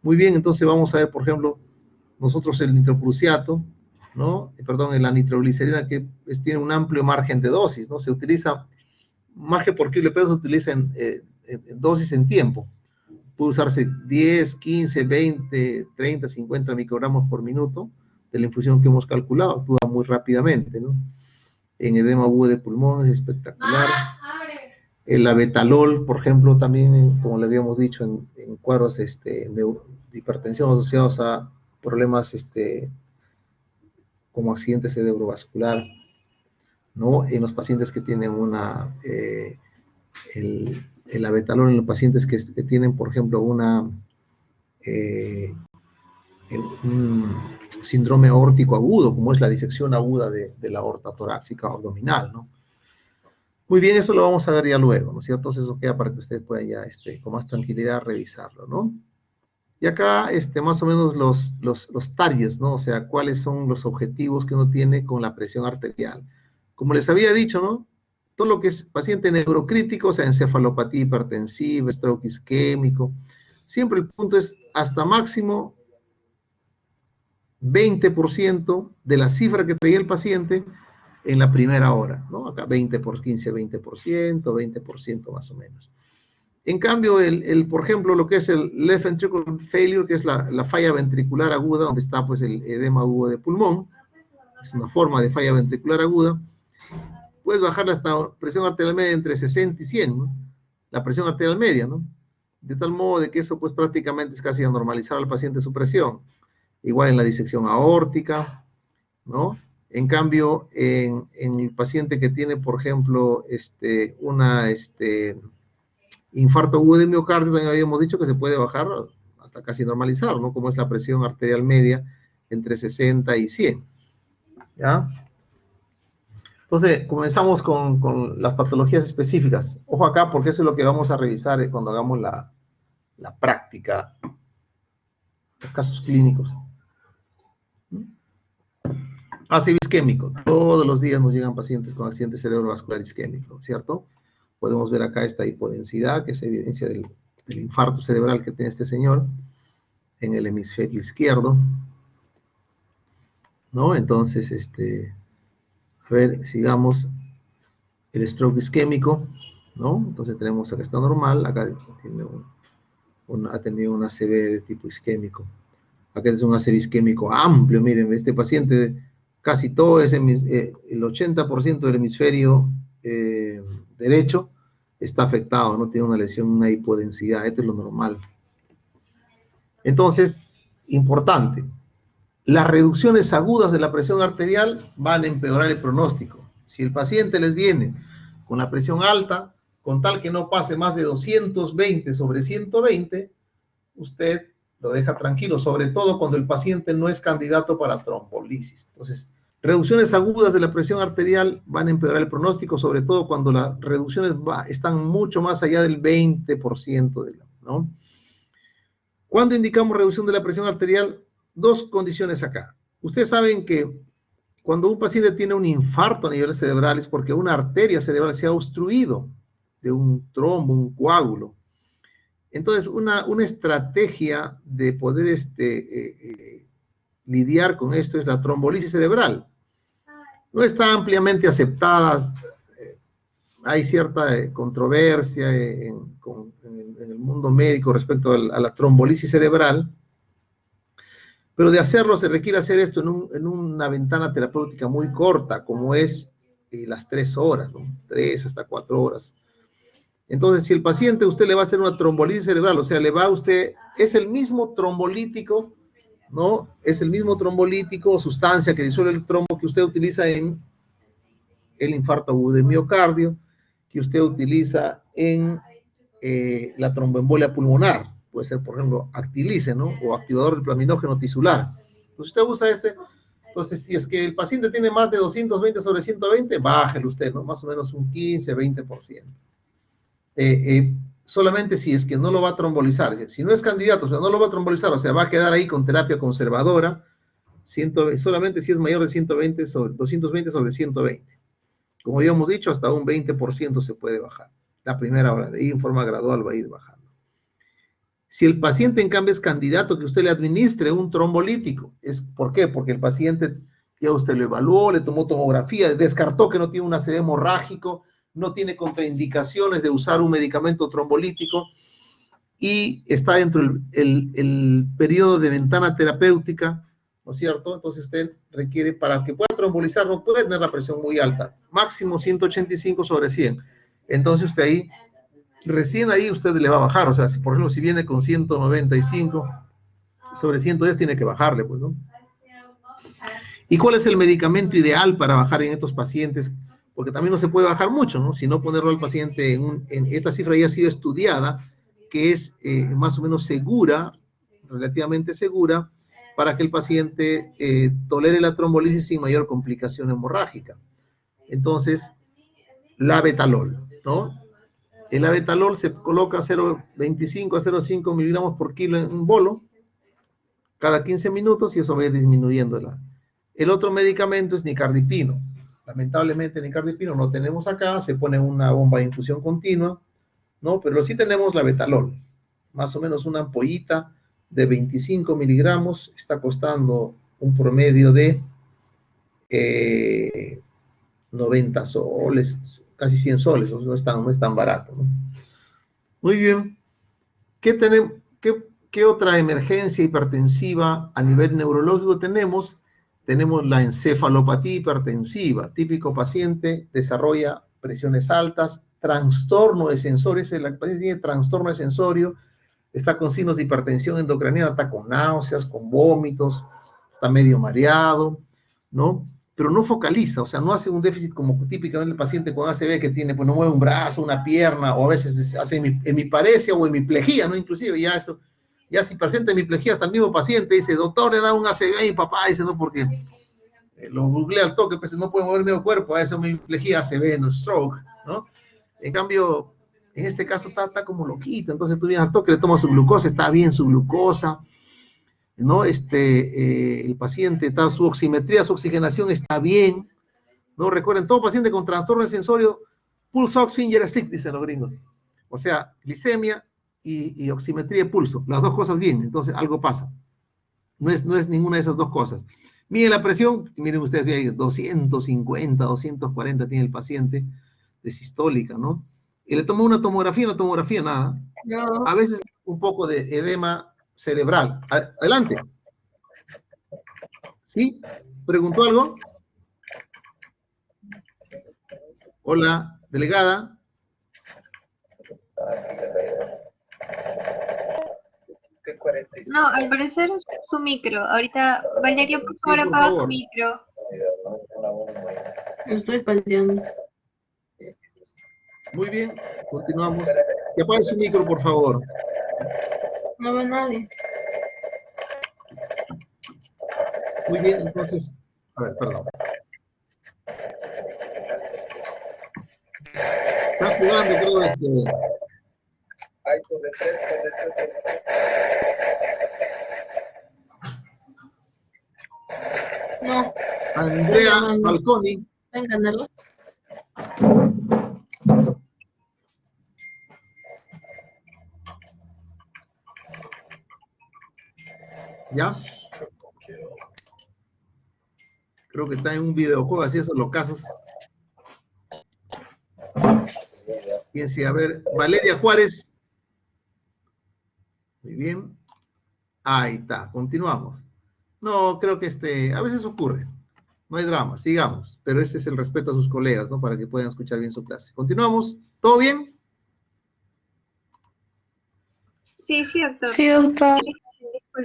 Muy bien, entonces vamos a ver, por ejemplo, nosotros el nitroprusiato, ¿no? Perdón, la nitroglicerina que tiene un amplio margen de dosis, ¿no? Se utiliza, margen por kilo de peso se utiliza en dosis en tiempo. Puede usarse 10, 15, 20, 30, 50 microgramos por minuto de la infusión que hemos calculado, actúa muy rápidamente, ¿no? En edema agudo de pulmón es espectacular. El abetalol, por ejemplo, también, como le habíamos dicho, en cuadros de hipertensión asociados a problemas como accidente cerebrovascular, ¿no? En los pacientes que tienen el abetalol en los pacientes que tienen, por ejemplo, una un síndrome aórtico agudo, como es la disección aguda de la aorta torácica o abdominal, ¿no? Muy bien, eso lo vamos a ver ya luego, ¿no es cierto? Entonces eso queda para que ustedes puedan ya con más tranquilidad revisarlo, ¿no? Y acá más o menos los targets, ¿no? O sea, cuáles son los objetivos que uno tiene con la presión arterial. Como les había dicho, ¿no? Todo lo que es paciente neurocrítico, o sea, encefalopatía hipertensiva, stroke isquémico, siempre el punto es hasta máximo 20% de la cifra que traía el paciente en la primera hora, ¿no? Acá 20 por 15, 20%, 20% más o menos. En cambio, por ejemplo, lo que es el left ventricular failure, que es la falla ventricular aguda, donde está pues el edema agudo de pulmón, es una forma de falla ventricular aguda, puedes bajarla hasta presión arterial media entre 60 y 100, ¿no? La presión arterial media, ¿no? De tal modo de que eso pues prácticamente es casi a normalizar al paciente su presión. Igual en la disección aórtica, ¿no? En cambio, en el paciente que tiene, por ejemplo, infarto agudo de miocardio, también habíamos dicho que se puede bajar hasta casi normalizar, ¿no? Como es la presión arterial media entre 60 y 100, ¿ya? Entonces, comenzamos con las patologías específicas. Ojo acá, porque eso es lo que vamos a revisar cuando hagamos la práctica, los casos clínicos. ACV isquémico. Todos los días nos llegan pacientes con accidente cerebrovascular isquémico, ¿cierto? Podemos ver acá esta hipodensidad, que es evidencia del infarto cerebral que tiene este señor en el hemisferio izquierdo, ¿no? Entonces, a ver, sigamos. El stroke isquémico, ¿no? Entonces tenemos acá está normal, acá tiene ha tenido un ACV de tipo isquémico. Acá es un ACV isquémico amplio, miren, este paciente casi todo el 80% del hemisferio derecho está afectado, no tiene una lesión, una hipodensidad, esto es lo normal. Entonces, importante, las reducciones agudas de la presión arterial van a empeorar el pronóstico. Si el paciente les viene con la presión alta, con tal que no pase más de 220 sobre 120, usted lo deja tranquilo, sobre todo cuando el paciente no es candidato para trombolisis. Entonces, reducciones agudas de la presión arterial van a empeorar el pronóstico, sobre todo cuando las reducciones están mucho más allá del 20%, ¿no? ¿Cuándo indicamos reducción de la presión arterial? Dos condiciones acá. Ustedes saben que cuando un paciente tiene un infarto a niveles cerebrales, porque una arteria cerebral se ha obstruido de un trombo, un coágulo. Entonces, una estrategia de poder lidiar con esto es la trombolisis cerebral. No está ampliamente aceptada, hay cierta controversia en el mundo médico respecto a la trombolisis cerebral, pero de hacerlo se requiere hacer esto en una ventana terapéutica muy corta, como es las 3 horas, ¿no? 3 hasta 4 horas. Entonces, si el paciente usted le va a hacer una trombolisis cerebral, o sea, le va a usted, es el mismo trombolítico, ¿no? Es el mismo trombolítico o sustancia que disuelve el trombo que usted utiliza en el infarto agudo de miocardio, que usted utiliza en la tromboembolia pulmonar. Puede ser, por ejemplo, Actilice, ¿no? O activador del plaminógeno tisular. Entonces, usted usa entonces, si es que el paciente tiene más de 220 sobre 120, bájelo usted, ¿no? Más o menos un 15, 20%. Solamente si es que no lo va a trombolizar. Si no es candidato, o sea, no lo va a trombolizar, o sea, va a quedar ahí con terapia conservadora, solamente si es mayor de 220 sobre 120. Como ya hemos dicho, hasta un 20% se puede bajar. La primera hora, de ahí en forma gradual va a ir bajando. Si el paciente, en cambio, es candidato que usted le administre un trombolítico, ¿por qué? Porque el paciente ya usted lo evaluó, le tomó tomografía, descartó que no tiene un ACV hemorrágico, no tiene contraindicaciones de usar un medicamento trombolítico y está dentro el periodo de ventana terapéutica, ¿no es cierto? Entonces usted requiere, para que pueda trombolizar, no puede tener la presión muy alta, máximo 185 sobre 100. Entonces usted ahí, recién ahí usted le va a bajar, o sea, si por ejemplo si viene con 195 sobre 110 tiene que bajarle, pues, ¿no? ¿Y cuál es el medicamento ideal para bajar en estos pacientes? Porque también no se puede bajar mucho, ¿no? Si no ponerlo al paciente esta cifra ya ha sido estudiada, que es más o menos segura, relativamente segura para que el paciente tolere la trombolisis sin mayor complicación hemorrágica. Entonces, labetalol, ¿no? El labetalol se coloca 0,25 a 0,5 miligramos por kilo en un bolo cada 15 minutos y eso va a ir disminuyéndola. El otro medicamento es nicardipino. Lamentablemente nicardipino no tenemos acá, se pone una bomba de infusión continua, ¿no? Pero sí tenemos labetalol, más o menos una ampollita de 25 miligramos, está costando un promedio de 90 soles, casi 100 soles, no es tan barato, ¿no? Muy bien. ¿Qué otra emergencia hipertensiva a nivel neurológico tenemos? Tenemos la encefalopatía hipertensiva. Típico paciente desarrolla presiones altas, trastorno de sensorio, el paciente tiene trastorno de sensorio, está con signos de hipertensión endocrinal, está con náuseas, con vómitos, está medio mareado, ¿no? Pero no focaliza, o sea, no hace un déficit como típicamente el paciente con ACV que tiene, pues no mueve un brazo, una pierna, o a veces hace hemiparesia o hemiplejía, ¿no? Inclusive ya eso, ya si paciente hemiplejía, hasta el mismo paciente dice, doctor, le da un ACV a mi papá, dice, no, porque lo googlea al toque, pues no puede mover medio cuerpo, a eso hemiplejía, ACV, no stroke, ¿no? En cambio, en este caso está como loquito, entonces tú vienes al toque, le tomas su glucosa, está bien su glucosa, ¿no? El paciente, está, su oximetría, su oxigenación está bien, ¿no? Recuerden, todo paciente con trastorno de sensorio, pulse ox finger stick, dicen los gringos. O sea, glicemia y oximetría de pulso, las dos cosas bien, entonces algo pasa. No es ninguna de esas dos cosas. Miren la presión, miren ustedes, ahí, 250, 240 tiene el paciente de sistólica, ¿no? Y le toma una tomografía nada. No. A veces un poco de edema cerebral. Adelante. ¿Sí? ¿Preguntó algo? Hola, delegada. No, al parecer es su micro. Ahorita, Valeria, por favor, sí, apaga tu micro. Estoy panteando. Muy bien, continuamos. Que apague su micro, por favor. No ve nadie. Muy bien, entonces, a ver, perdón. Está jugando, creo, No. Andrea Falconi. ¿Va a entenderlo? ¿Ya? Creo que está en un videojuego, así esos los casos. Fíjense, a ver, Valeria Juárez. Muy bien. Ahí está, continuamos. No, creo que a veces ocurre. No hay drama, sigamos. Pero ese es el respeto a sus colegas, ¿no? Para que puedan escuchar bien su clase. Continuamos. ¿Todo bien? Sí, doctor. Sí, doctor.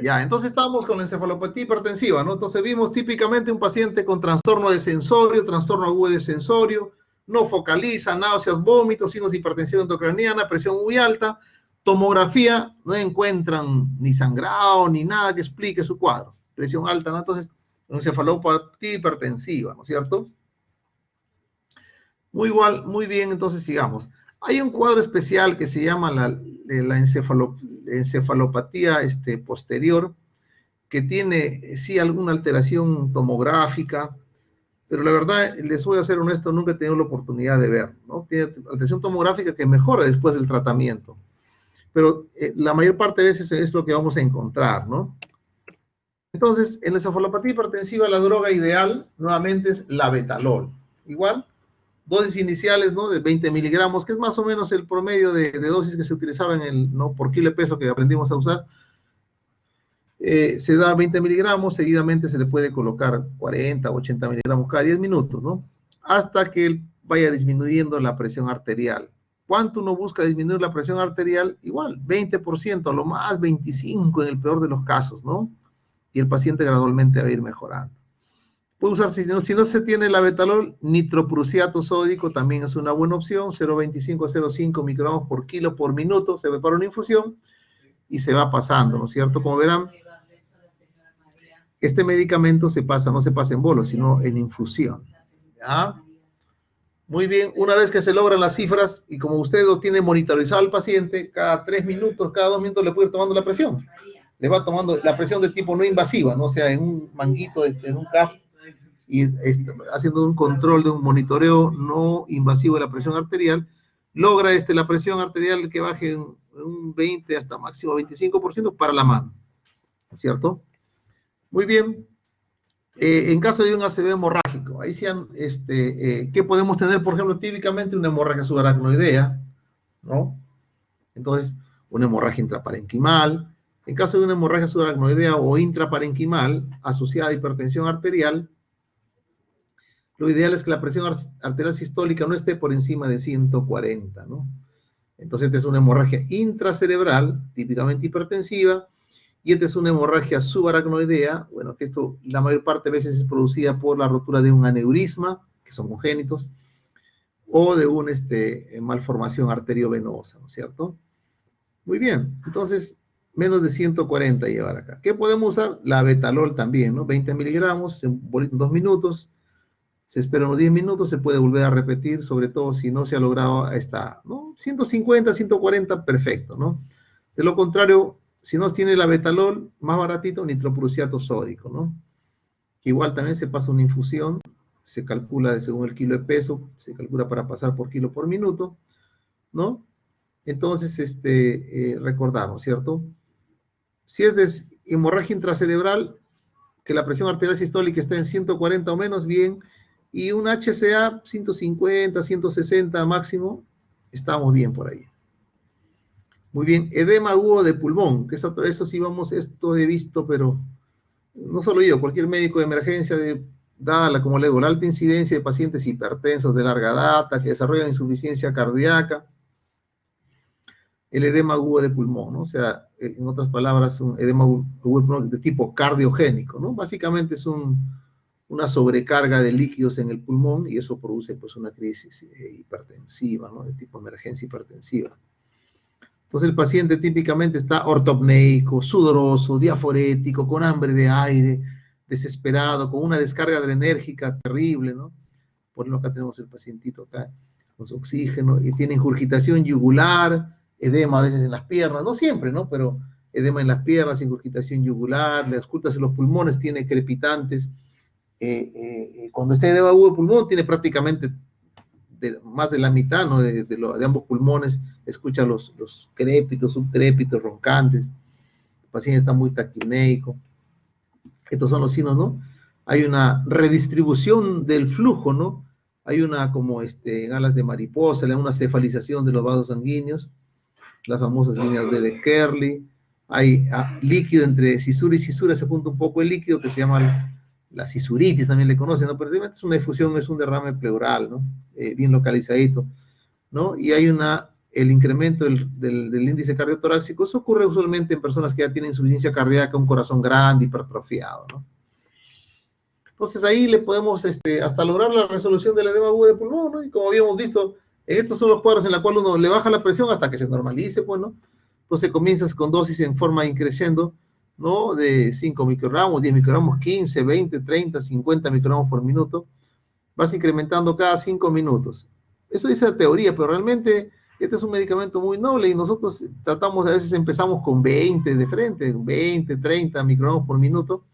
Ya, entonces estamos con la encefalopatía hipertensiva, ¿no? Entonces vimos típicamente un paciente con trastorno de sensorio, trastorno agudo de sensorio, no focaliza, náuseas, vómitos, signos de hipertensión endocraniana, presión muy alta, tomografía, no encuentran ni sangrado ni nada que explique su cuadro, presión alta, ¿no? Entonces, encefalopatía hipertensiva, ¿no es cierto? Muy bien, entonces sigamos. Hay un cuadro especial que se llama la encefalopatía posterior, que tiene, sí, alguna alteración tomográfica, pero la verdad, les voy a ser honesto, nunca he tenido la oportunidad de ver, ¿no? Tiene alteración tomográfica que mejora después del tratamiento, pero la mayor parte de veces es lo que vamos a encontrar, ¿no? Entonces, en la encefalopatía hipertensiva, la droga ideal, nuevamente, es labetalol. Igual, dosis iniciales, ¿no? De 20 miligramos, que es más o menos el promedio de dosis que se utilizaba ¿no? Por kilo de peso que aprendimos a usar. Se da 20 miligramos, seguidamente se le puede colocar 40, 80 miligramos cada 10 minutos, ¿no? Hasta que vaya disminuyendo la presión arterial. ¿Cuánto uno busca disminuir la presión arterial? Igual, 20%, a lo más 25% en el peor de los casos, ¿no? Y el paciente gradualmente va a ir mejorando. Puede usarse, si no se tiene labetalol, nitroprusiato sódico también es una buena opción, 0,25 a 0,5 microgramos por kilo por minuto, se prepara una infusión, y se va pasando, ¿no es cierto? Como verán, este medicamento se pasa, no se pasa en bolos, sino en infusión. ¿Ya? Muy bien, una vez que se logran las cifras, y como usted lo tiene monitorizado al paciente, cada 3 minutos, cada 2 minutos le puede ir tomando la presión. Le va tomando la presión de tipo no invasiva, ¿no? O sea, en un manguito, en un CAF, y haciendo un control de un monitoreo no invasivo de la presión arterial, logra la presión arterial que baje en un 20 hasta máximo 25% para la mano, ¿cierto? Muy bien. En caso de un ACV hemorrágico, ahí sí, ¿qué podemos tener? Por ejemplo, típicamente una hemorragia subaracnoidea, ¿no? Entonces, una hemorragia intraparenquimal. En caso de una hemorragia subaracnoidea o intraparenquimal asociada a hipertensión arterial, lo ideal es que la presión arterial sistólica no esté por encima de 140, ¿no? Entonces, esta es una hemorragia intracerebral, típicamente hipertensiva, y esta es una hemorragia subaracnoidea, bueno, que esto la mayor parte de veces es producida por la rotura de un aneurisma, que son congénitos, o de una malformación arteriovenosa, ¿no es cierto? Muy bien, entonces, menos de 140 llevar acá. ¿Qué podemos usar? La betalol también, ¿no? 20 miligramos, en 2 minutos, se espera unos 10 minutos, se puede volver a repetir, sobre todo si no se ha logrado ¿no? 150, 140, perfecto, ¿no? De lo contrario, si no tiene la betalol, más baratito, nitroprusiato sódico, ¿no? Que igual también se pasa una infusión, se calcula según el kilo de peso, se calcula para pasar por kilo por minuto, ¿no? Entonces, recordamos, ¿cierto? Si es de hemorragia intracerebral, que la presión arterial sistólica está en 140 o menos, bien, y un HCA 150, 160 máximo, estamos bien por ahí. Muy bien, edema agudo de pulmón, que eso sí esto he visto, pero no solo yo, cualquier médico de emergencia, como le digo, la alta incidencia de pacientes hipertensos de larga data, que desarrollan insuficiencia cardíaca, el edema agudo de pulmón, ¿no? O sea, en otras palabras, un edema agudo de pulmón de tipo cardiogénico, ¿no? Básicamente es una sobrecarga de líquidos en el pulmón y eso produce pues una crisis hipertensiva, ¿no? De tipo emergencia hipertensiva. Entonces el paciente típicamente está ortopneico, sudoroso, diaforético, con hambre de aire, desesperado, con una descarga adrenérgica terrible, ¿no? Por lo que tenemos el pacientito acá, con su oxígeno, y tiene ingurgitación yugular, edema a veces en las piernas, no siempre, ¿no? Pero edema en las piernas, ingurgitación yugular, le auscultas en los pulmones, tiene crepitantes. Cuando está edema agudo de pulmón, tiene prácticamente más de la mitad, ¿no? de ambos pulmones, escucha los crépitos, subcrépitos, roncantes, el paciente está muy taquipneico. Estos son los signos, ¿no? Hay una redistribución del flujo, ¿no? Hay una como en alas de mariposa, una cefalización de los vasos sanguíneos, las famosas líneas de Kerley. Hay líquido entre cisura y cisura, se junta un poco el líquido que se llama la cisuritis, también le conocen, ¿no? Pero realmente es una difusión, es un derrame pleural, ¿no? Bien localizadito, ¿no? Y hay el incremento del índice cardiotorácico. Eso ocurre usualmente en personas que ya tienen insuficiencia cardíaca, un corazón grande, hipertrofiado, ¿no? Entonces ahí le podemos hasta lograr la resolución del edema agudo de pulmón, ¿no? Y como habíamos visto, estos son los cuadros en los cuales uno le baja la presión hasta que se normalice, pues, ¿no? Entonces comienzas con dosis en forma increciendo, ¿no? De 5 microgramos, 10 microgramos, 15, 20, 30, 50 microgramos por minuto. Vas incrementando cada 5 minutos. Eso dice la teoría, pero realmente este es un medicamento muy noble y nosotros tratamos, a veces empezamos con 20 de frente, 20, 30 microgramos por minuto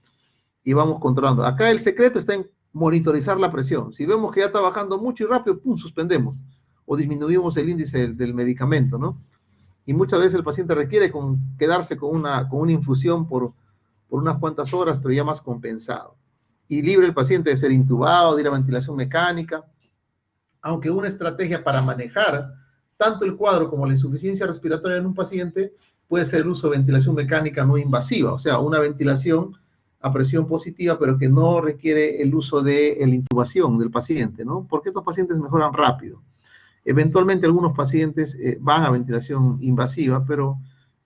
y vamos controlando. Acá el secreto está en monitorizar la presión. Si vemos que ya está bajando mucho y rápido, ¡pum!, suspendemos o disminuimos el índice del medicamento, ¿no? Y muchas veces el paciente requiere quedarse con una infusión por unas cuantas horas, pero ya más compensado. Y libre el paciente de ser intubado, de ir a ventilación mecánica, aunque una estrategia para manejar tanto el cuadro como la insuficiencia respiratoria en un paciente puede ser el uso de ventilación mecánica no invasiva, o sea, una ventilación a presión positiva, pero que no requiere el uso de la intubación del paciente, ¿no? Porque estos pacientes mejoran rápido. Eventualmente algunos pacientes van a ventilación invasiva, pero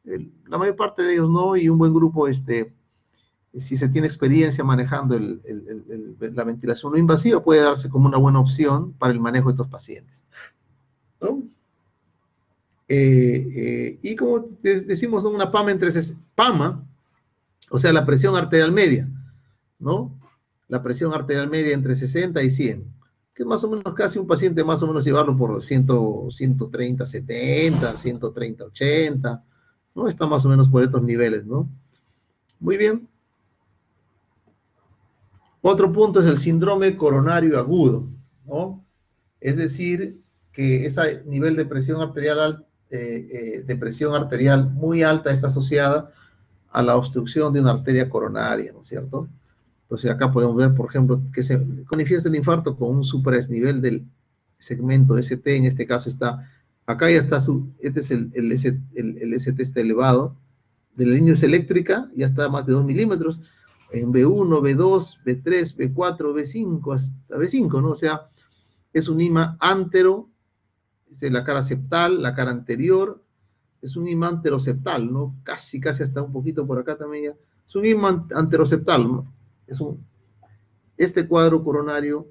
la mayor parte de ellos no, y un buen grupo, si se tiene experiencia manejando la ventilación no invasiva, puede darse como una buena opción para el manejo de estos pacientes, ¿no? Y como decimos, ¿no? Una PAMA, o sea, la presión arterial media, ¿no? La presión arterial media entre 60 y 100, que es más o menos casi un paciente, más o menos llevarlo por 130, 70, 130, 80, ¿no? Está más o menos por estos niveles, ¿no? Muy bien. Otro punto es el síndrome coronario agudo, ¿no? Es decir, que ese nivel de presión arterial, muy alta está asociada a la obstrucción de una arteria coronaria, ¿no es cierto? Entonces acá podemos ver, por ejemplo, que se manifiesta el infarto con un supradesnivel del segmento ST, en este caso está, acá ya está, este es el ST está elevado, de la línea eléctrica ya está a más de 2 milímetros, en B1, B2, B3, B4, B5, hasta B5, ¿no? O sea, es un IMA antero, es la cara septal, la cara anterior, es un IMA anteroseptal, ¿no? Casi hasta un poquito por acá también ya. Es un IMA anteroseptal, ¿no? Este cuadro coronario,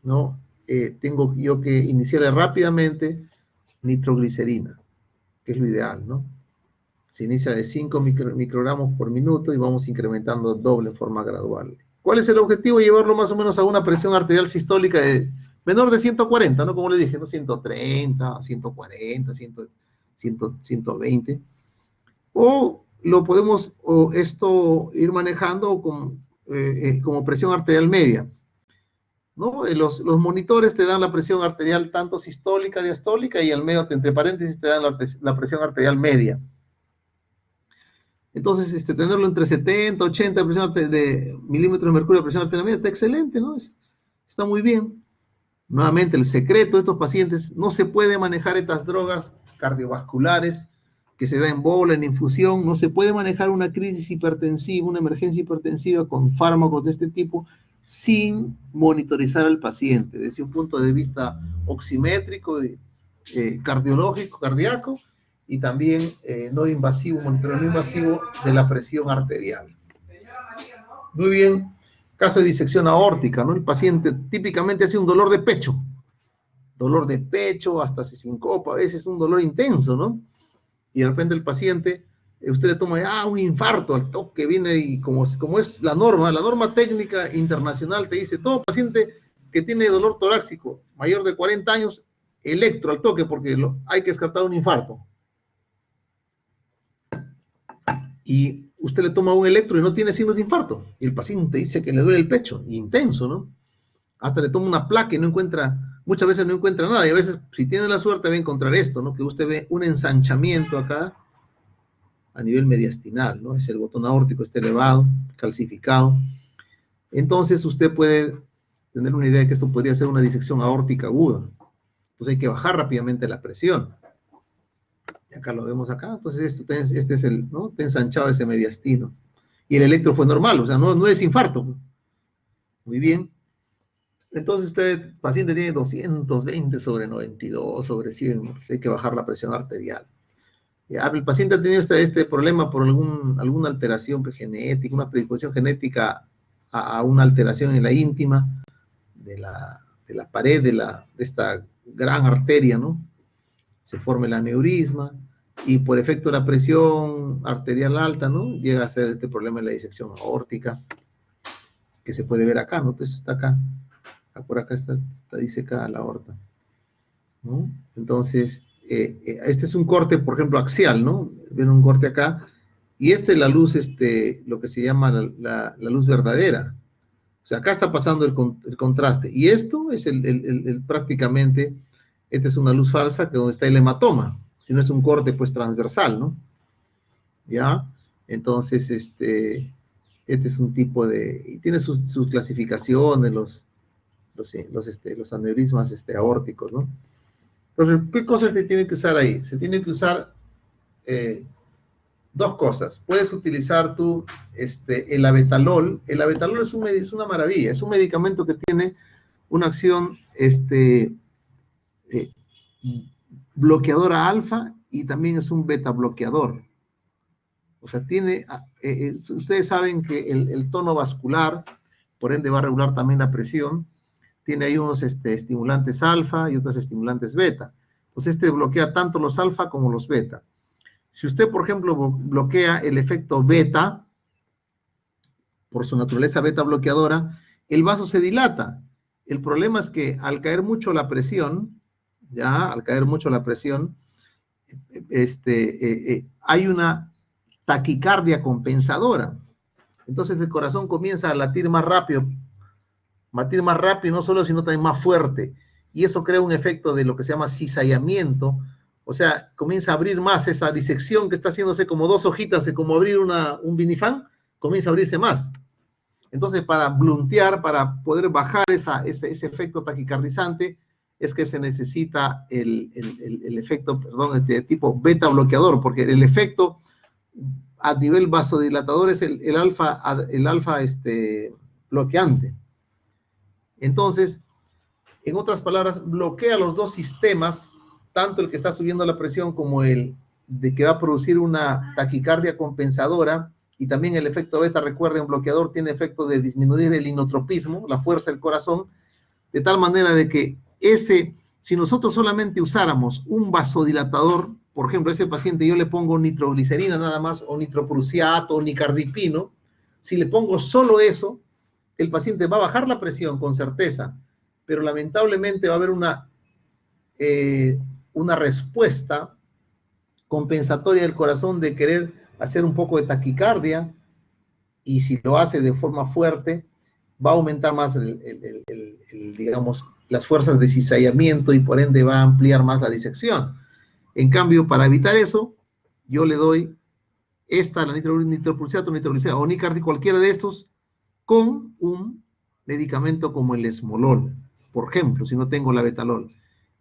¿no? Tengo yo que iniciarle rápidamente nitroglicerina, que es lo ideal, ¿no? Se inicia de 5 microgramos por minuto y vamos incrementando doble en forma gradual. ¿Cuál es el objetivo? Llevarlo más o menos a una presión arterial sistólica de menor de 140, ¿no? Como le dije, ¿no? 130, 140, 120. O lo podemos ir manejando como presión arterial media, ¿no? Los monitores te dan la presión arterial tanto sistólica, diastólica, y al medio, entre paréntesis, te dan la presión arterial media. Entonces, tenerlo entre 70, 80 de milímetros de mercurio de presión arterial media está excelente, ¿no? Está muy bien. Nuevamente, el secreto de estos pacientes: no se puede manejar estas drogas cardiovasculares que se da en bola, en infusión. No se puede manejar una crisis hipertensiva, una emergencia hipertensiva con fármacos de este tipo sin monitorizar al paciente desde un punto de vista oximétrico, cardiológico, cardíaco, y también no invasivo, monitoreo no invasivo de la presión arterial. Muy bien. Caso de disección aórtica, ¿no? El paciente típicamente hace un dolor de pecho, hasta se sincopa, a veces es un dolor intenso, ¿no? Y de repente el paciente, usted le toma, un infarto al toque, viene, y como es la norma técnica internacional te dice: todo paciente que tiene dolor torácico mayor de 40 años, electro al toque, porque hay que descartar un infarto. Y usted le toma un electro y no tiene signos de infarto, y el paciente dice que le duele el pecho, intenso, ¿no? Hasta le toma una placa y muchas veces no encuentra nada, y a veces, si tiene la suerte, va a encontrar esto, ¿no? Que usted ve un ensanchamiento acá, a nivel mediastinal, ¿no? Es el botón aórtico, está elevado, calcificado. Entonces, usted puede tener una idea de que esto podría ser una disección aórtica aguda. Entonces, hay que bajar rápidamente la presión. Acá lo vemos acá. Entonces, este es ¿no? Está ensanchado ese mediastino. Y el electro fue normal, o sea, no es infarto. Muy bien. Entonces, el paciente tiene 220 sobre 92, sobre 100. Entonces, hay que bajar la presión arterial. El paciente ha tenido este problema por alguna alteración genética, una predisposición genética a una alteración en la íntima de la pared de esta gran arteria, ¿no? Se forma el aneurisma, y por efecto de la presión arterial alta, ¿no? Llega a ser este problema en la disección aórtica, que se puede ver acá, ¿no? Entonces está acá, por acá está disecada la aorta, ¿no? Entonces, este es un corte, por ejemplo, axial, ¿no? Ven un corte acá, y esta es la luz, lo que se llama la luz verdadera. O sea, acá está pasando el contraste, y esto es prácticamente, esta es una luz falsa, que donde está el hematoma, si no es un corte, pues, transversal, ¿no? ¿Ya? Entonces, este es un tipo y tiene sus clasificaciones, los aneurismas aórticos, ¿no? Entonces, ¿qué cosas se tienen que usar ahí? Se tienen que usar dos cosas. Puedes utilizar tú el abetalol. El abetalol es una maravilla, es un medicamento que tiene una acción bloqueadora alfa, y también es un beta bloqueador. O sea, ustedes saben que el tono vascular, por ende, va a regular también la presión. Tiene ahí unos estimulantes alfa y otros estimulantes beta. Pues este bloquea tanto los alfa como los beta. Si usted, por ejemplo, bloquea el efecto beta, por su naturaleza beta bloqueadora, el vaso se dilata. El problema es que al caer mucho la presión, hay una taquicardia compensadora. Entonces el corazón comienza a latir más rápido, no solo, sino también más fuerte. Y eso crea un efecto de lo que se llama cizallamiento. O sea, comienza a abrir más esa disección que está haciéndose como dos hojitas, de como abrir un vinifán, comienza a abrirse más. Entonces, para bluntear, para poder bajar ese efecto taquicardizante, es que se necesita el efecto, de tipo beta bloqueador, porque el efecto a nivel vasodilatador es el alfa bloqueante. Entonces, en otras palabras, bloquea los dos sistemas, tanto el que está subiendo la presión como el de que va a producir una taquicardia compensadora, y también el efecto beta. Recuerden, un bloqueador tiene efecto de disminuir el inotropismo, la fuerza del corazón, de tal manera de que si nosotros solamente usáramos un vasodilatador, por ejemplo, a ese paciente yo le pongo nitroglicerina nada más, o nitroprusiato, o nicardipino, si le pongo solo eso, el paciente va a bajar la presión con certeza, pero lamentablemente va a haber una respuesta compensatoria del corazón de querer hacer un poco de taquicardia, y si lo hace de forma fuerte, va a aumentar más digamos, las fuerzas de cizallamiento, y por ende va a ampliar más la disección. En cambio, para evitar eso, yo le doy la nitroprusiato, nitroglicerina o nicardi, cualquiera de estos, con un medicamento como el esmolol, por ejemplo, si no tengo la betalol.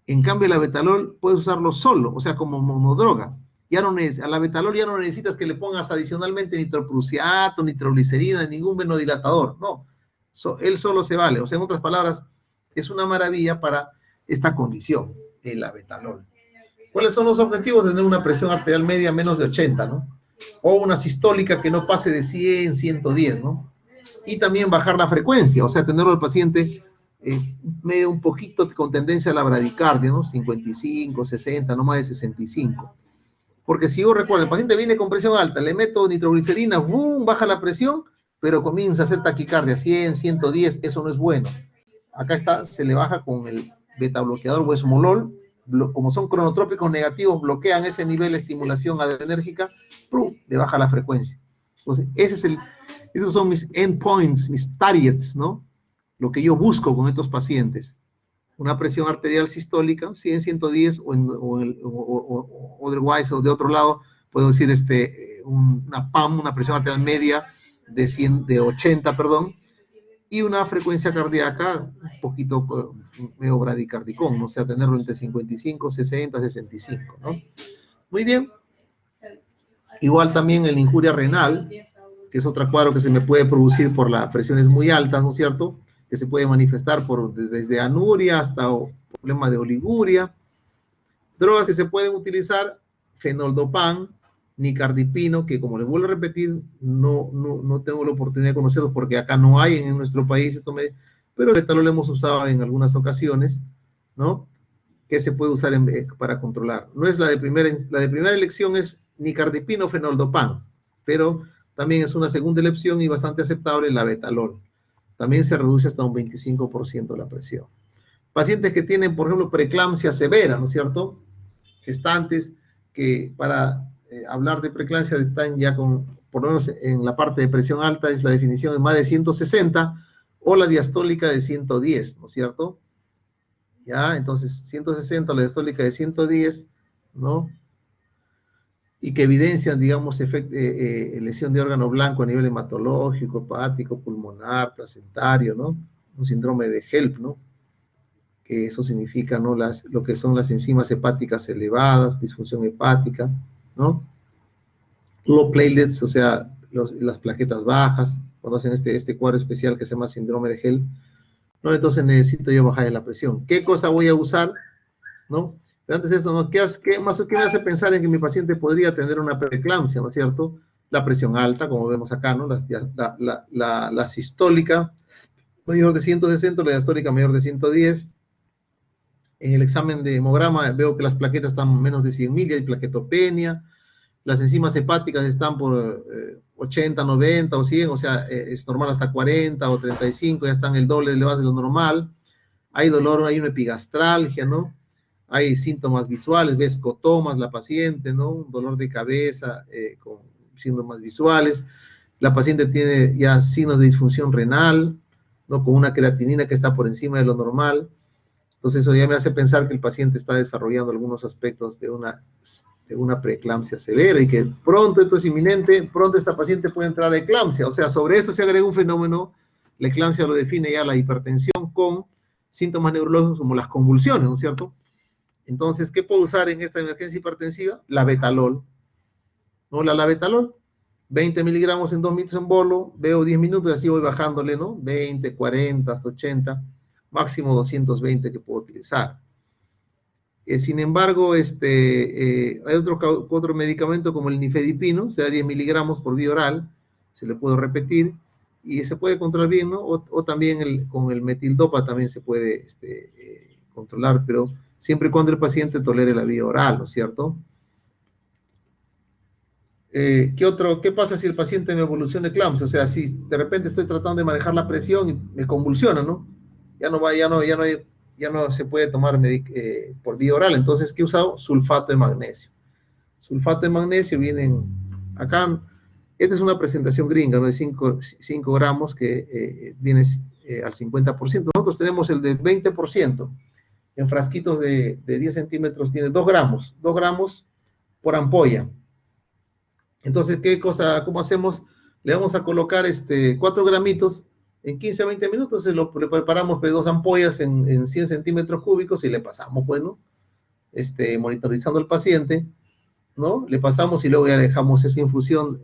En cambio, la betalol puedes usarlo solo, o sea, como monodroga. A la betalol ya no necesitas que le pongas adicionalmente nitroprusiato, nitroglicerina, ningún venodilatador, no. Él solo se vale. O sea, en otras palabras, es una maravilla para esta condición, la betalol. ¿Cuáles son los objetivos? Tener una presión arterial media menos de 80, ¿no? O una sistólica que no pase de 100, 110, ¿no? Y también bajar la frecuencia, o sea, tenerlo al paciente medio un poquito con tendencia a la bradicardia, ¿no? 55, 60, no más de 65. Porque si yo recuerdo, el paciente viene con presión alta, le meto nitroglicerina, ¡boom!, baja la presión, pero comienza a hacer taquicardia, 100, 110, eso no es bueno. Acá se le baja con el beta bloqueador o esmolol, como son cronotrópicos negativos, bloquean ese nivel de estimulación adrenérgica, ¡prum!, le baja la frecuencia. Entonces, esos son mis endpoints, mis targets, ¿no? Lo que yo busco con estos pacientes. Una presión arterial sistólica, 100, 110, o otherwise, o de otro lado, puedo decir una PAM, una presión arterial media de 80, y una frecuencia cardíaca un poquito medio bradicardicón, ¿no? O sea, tenerlo entre 55, 60, 65, ¿no? Muy bien. Igual también el injuria renal, que es otro cuadro que se me puede producir por las presiones muy altas, ¿no es cierto?, que se puede manifestar desde anuria hasta problema de oliguria. Drogas que se pueden utilizar: fenoldopán, nicardipino, que como les vuelvo a repetir, no tengo la oportunidad de conocerlos porque acá no hay en nuestro país, pero esta lo hemos usado en algunas ocasiones, ¿no? Que se puede usar para controlar. No es la de primera elección, es nicardipino, fenoldopán, pero también es una segunda elección y bastante aceptable la betalol. También se reduce hasta un 25% la presión. Pacientes que tienen, por ejemplo, preeclampsia severa, ¿no es cierto? Gestantes que para hablar de preeclampsia están ya por lo menos en la parte de presión alta, es la definición de más de 160, o la diastólica de 110, ¿no es cierto? Ya, entonces 160, la diastólica de 110, ¿no? Y que evidencian, digamos, lesión de órgano blanco a nivel hematológico, hepático, pulmonar, placentario, ¿no? Un síndrome de HELP, ¿no? Que eso significa, ¿no?, lo que son las enzimas hepáticas elevadas, disfunción hepática, ¿no? Low platelets, o sea, las plaquetas bajas, cuando hacen este cuadro especial que se llama síndrome de HELP, ¿no? Entonces necesito yo bajar en la presión. ¿Qué cosa voy a usar? ¿No? Pero antes de eso, ¿no? ¿Qué me hace pensar en que mi paciente podría tener una preeclampsia, ¿no es cierto? La presión alta, como vemos acá, ¿no? La sistólica mayor de 160, la diastólica mayor de 110, En el examen de hemograma veo que las plaquetas están menos de 100.000, y hay plaquetopenia. Las enzimas hepáticas están por 80, 90 o 100, o sea, es normal hasta 40 o 35, ya están el doble de elevadas de lo normal. Hay dolor, hay una epigastralgia, ¿no? Hay síntomas visuales, ves cotomas la paciente, ¿no? Un dolor de cabeza con síntomas visuales. La paciente tiene ya signos de disfunción renal, ¿no? Con una creatinina que está por encima de lo normal. Entonces eso ya me hace pensar que el paciente está desarrollando algunos aspectos de una preeclampsia severa y que pronto, esto es inminente, pronto esta paciente puede entrar a eclampsia. O sea, sobre esto se agrega un fenómeno, la eclampsia lo define ya la hipertensión con síntomas neurológicos como las convulsiones, ¿no es cierto? Entonces, ¿qué puedo usar en esta emergencia hipertensiva? Labetalol, ¿no? La labetalol, 20 miligramos en 2 litros en bolo, veo 10 minutos y así voy bajándole, ¿no? 20, 40, hasta 80, máximo 220 que puedo utilizar. Sin embargo, hay otro medicamento como el nifedipino, se da 10 miligramos por vía oral, se le puede repetir, y se puede controlar bien, ¿no? O también con el metildopa también se puede controlar, pero siempre y cuando el paciente tolere la vía oral, ¿no es cierto? ¿Qué pasa si el paciente me evoluciona eclampsia? O sea, si de repente estoy tratando de manejar la presión y me convulsiona, ¿no? Ya no se puede tomar por vía oral. Entonces, ¿qué he usado? Sulfato de magnesio. Sulfato de magnesio vienen acá. Esta es una presentación gringa, ¿no? De 5 gramos que viene al 50%. Nosotros tenemos el de 20%. En frasquitos de 10 centímetros tiene 2 gramos. 2 gramos por ampolla. Entonces, ¿cómo hacemos? Le vamos a colocar 4 gramitos en 15 a 20 minutos, le preparamos pues, 2 ampollas en 100 centímetros cúbicos y le pasamos, bueno, monitorizando al paciente, ¿no? Le pasamos y luego ya dejamos esa infusión,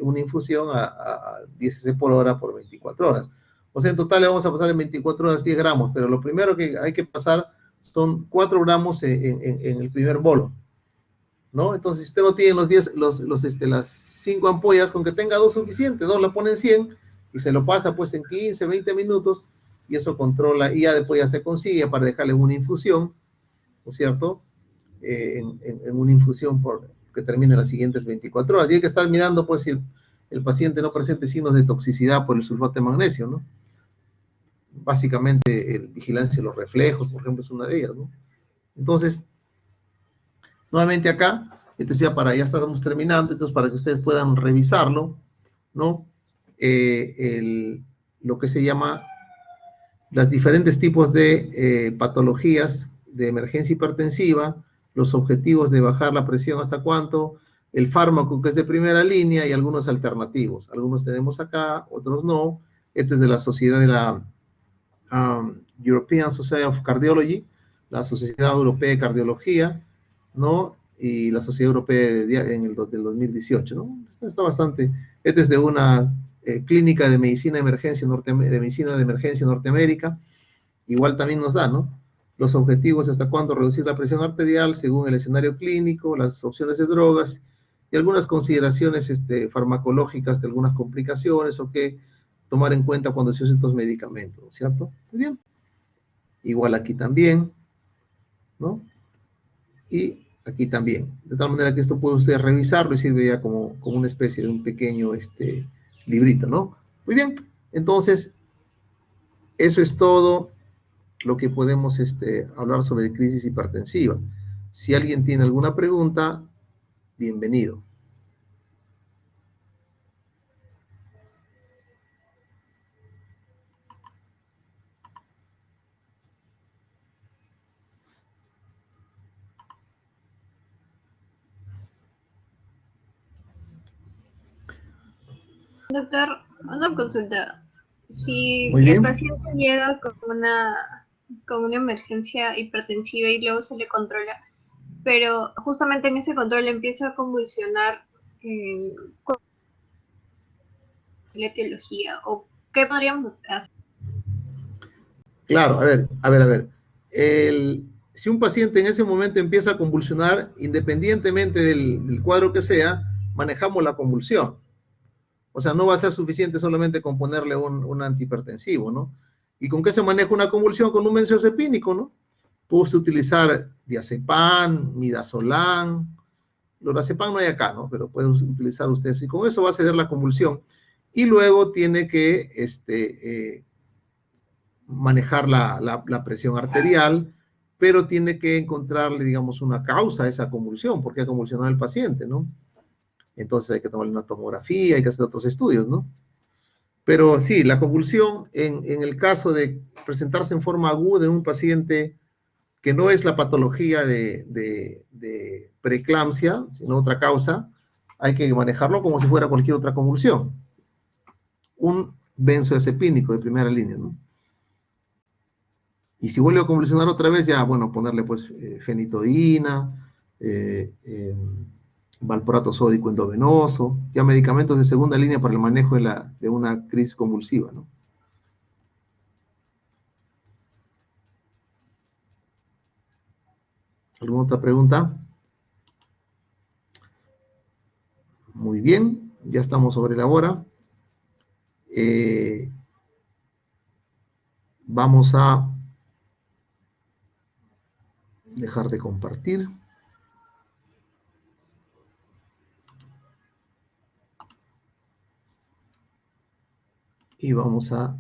una infusión a 10 cc por hora por 24 horas. O sea, en total le vamos a pasar en 24 horas 10 gramos, pero lo primero que hay que pasar son 4 gramos en el primer bolo, ¿no? Entonces, si usted no tiene las 5 ampollas, con que tenga 2 suficiente, 2 la pone en 100 y se lo pasa pues en 15, 20 minutos y eso controla, y ya después ya se consigue para dejarle una infusión, ¿no es cierto? En una infusión que termine las siguientes 24 horas. Y hay que estar mirando pues si el paciente no presente signos de toxicidad por el sulfato de magnesio, ¿no? Básicamente, vigilancia de los reflejos, por ejemplo, es una de ellas, ¿no? Entonces, nuevamente acá, entonces ya estamos terminando, entonces para que ustedes puedan revisarlo, ¿no? Lo que se llama los diferentes tipos de patologías de emergencia hipertensiva, los objetivos de bajar la presión hasta cuánto, el fármaco que es de primera línea y algunos alternativos. Algunos tenemos acá, otros no. Este es de la sociedad de la European Society of Cardiology, la Sociedad Europea de Cardiología, ¿no? Y la Sociedad Europea del 2018, ¿no? Está bastante. Este es de una clínica de medicina de emergencia Norteamérica. Igual también nos da, ¿no? Los objetivos, hasta cuándo reducir la presión arterial según el escenario clínico, las opciones de drogas y algunas consideraciones farmacológicas de algunas complicaciones o que tomar en cuenta cuando se usan estos medicamentos, ¿cierto? Muy bien. Igual aquí también, ¿no? Y aquí también. De tal manera que esto puede usted revisarlo y sirve ya como una especie de un pequeño librito, ¿no? Muy bien. Entonces, eso es todo lo que podemos hablar sobre crisis hipertensiva. Si alguien tiene alguna pregunta, bienvenido. Doctor, una consulta. Si el paciente llega con una emergencia hipertensiva y luego se le controla, pero justamente en ese control empieza a convulsionar, ¿cuál es la etiología? ¿O qué podríamos hacer? Claro, a ver. Si un paciente en ese momento empieza a convulsionar, independientemente del cuadro que sea, manejamos la convulsión. O sea, no va a ser suficiente solamente con ponerle un antihipertensivo, ¿no? ¿Y con qué se maneja una convulsión? Con un benzodiazepínico, ¿no? Puede usted utilizar diazepam, midazolam, lorazepam no hay acá, ¿no? Pero puede utilizar usted eso, y con eso va a ceder la convulsión. Y luego tiene que manejar la presión arterial, pero tiene que encontrarle, digamos, una causa a esa convulsión, porque ha convulsionado el paciente, ¿no? Entonces hay que tomarle una tomografía, hay que hacer otros estudios, ¿no? Pero sí, la convulsión, en el caso de presentarse en forma aguda en un paciente que no es la patología de preeclampsia, sino otra causa, hay que manejarlo como si fuera cualquier otra convulsión. Un benzodiazepínico de primera línea, ¿no? Y si vuelve a convulsionar otra vez, ya, bueno, ponerle pues fenitoína, valproato sódico endovenoso, ya medicamentos de segunda línea para el manejo de una crisis convulsiva, ¿no? ¿Alguna otra pregunta? Muy bien, ya estamos sobre la hora. Vamos a dejar de compartir. Y vamos a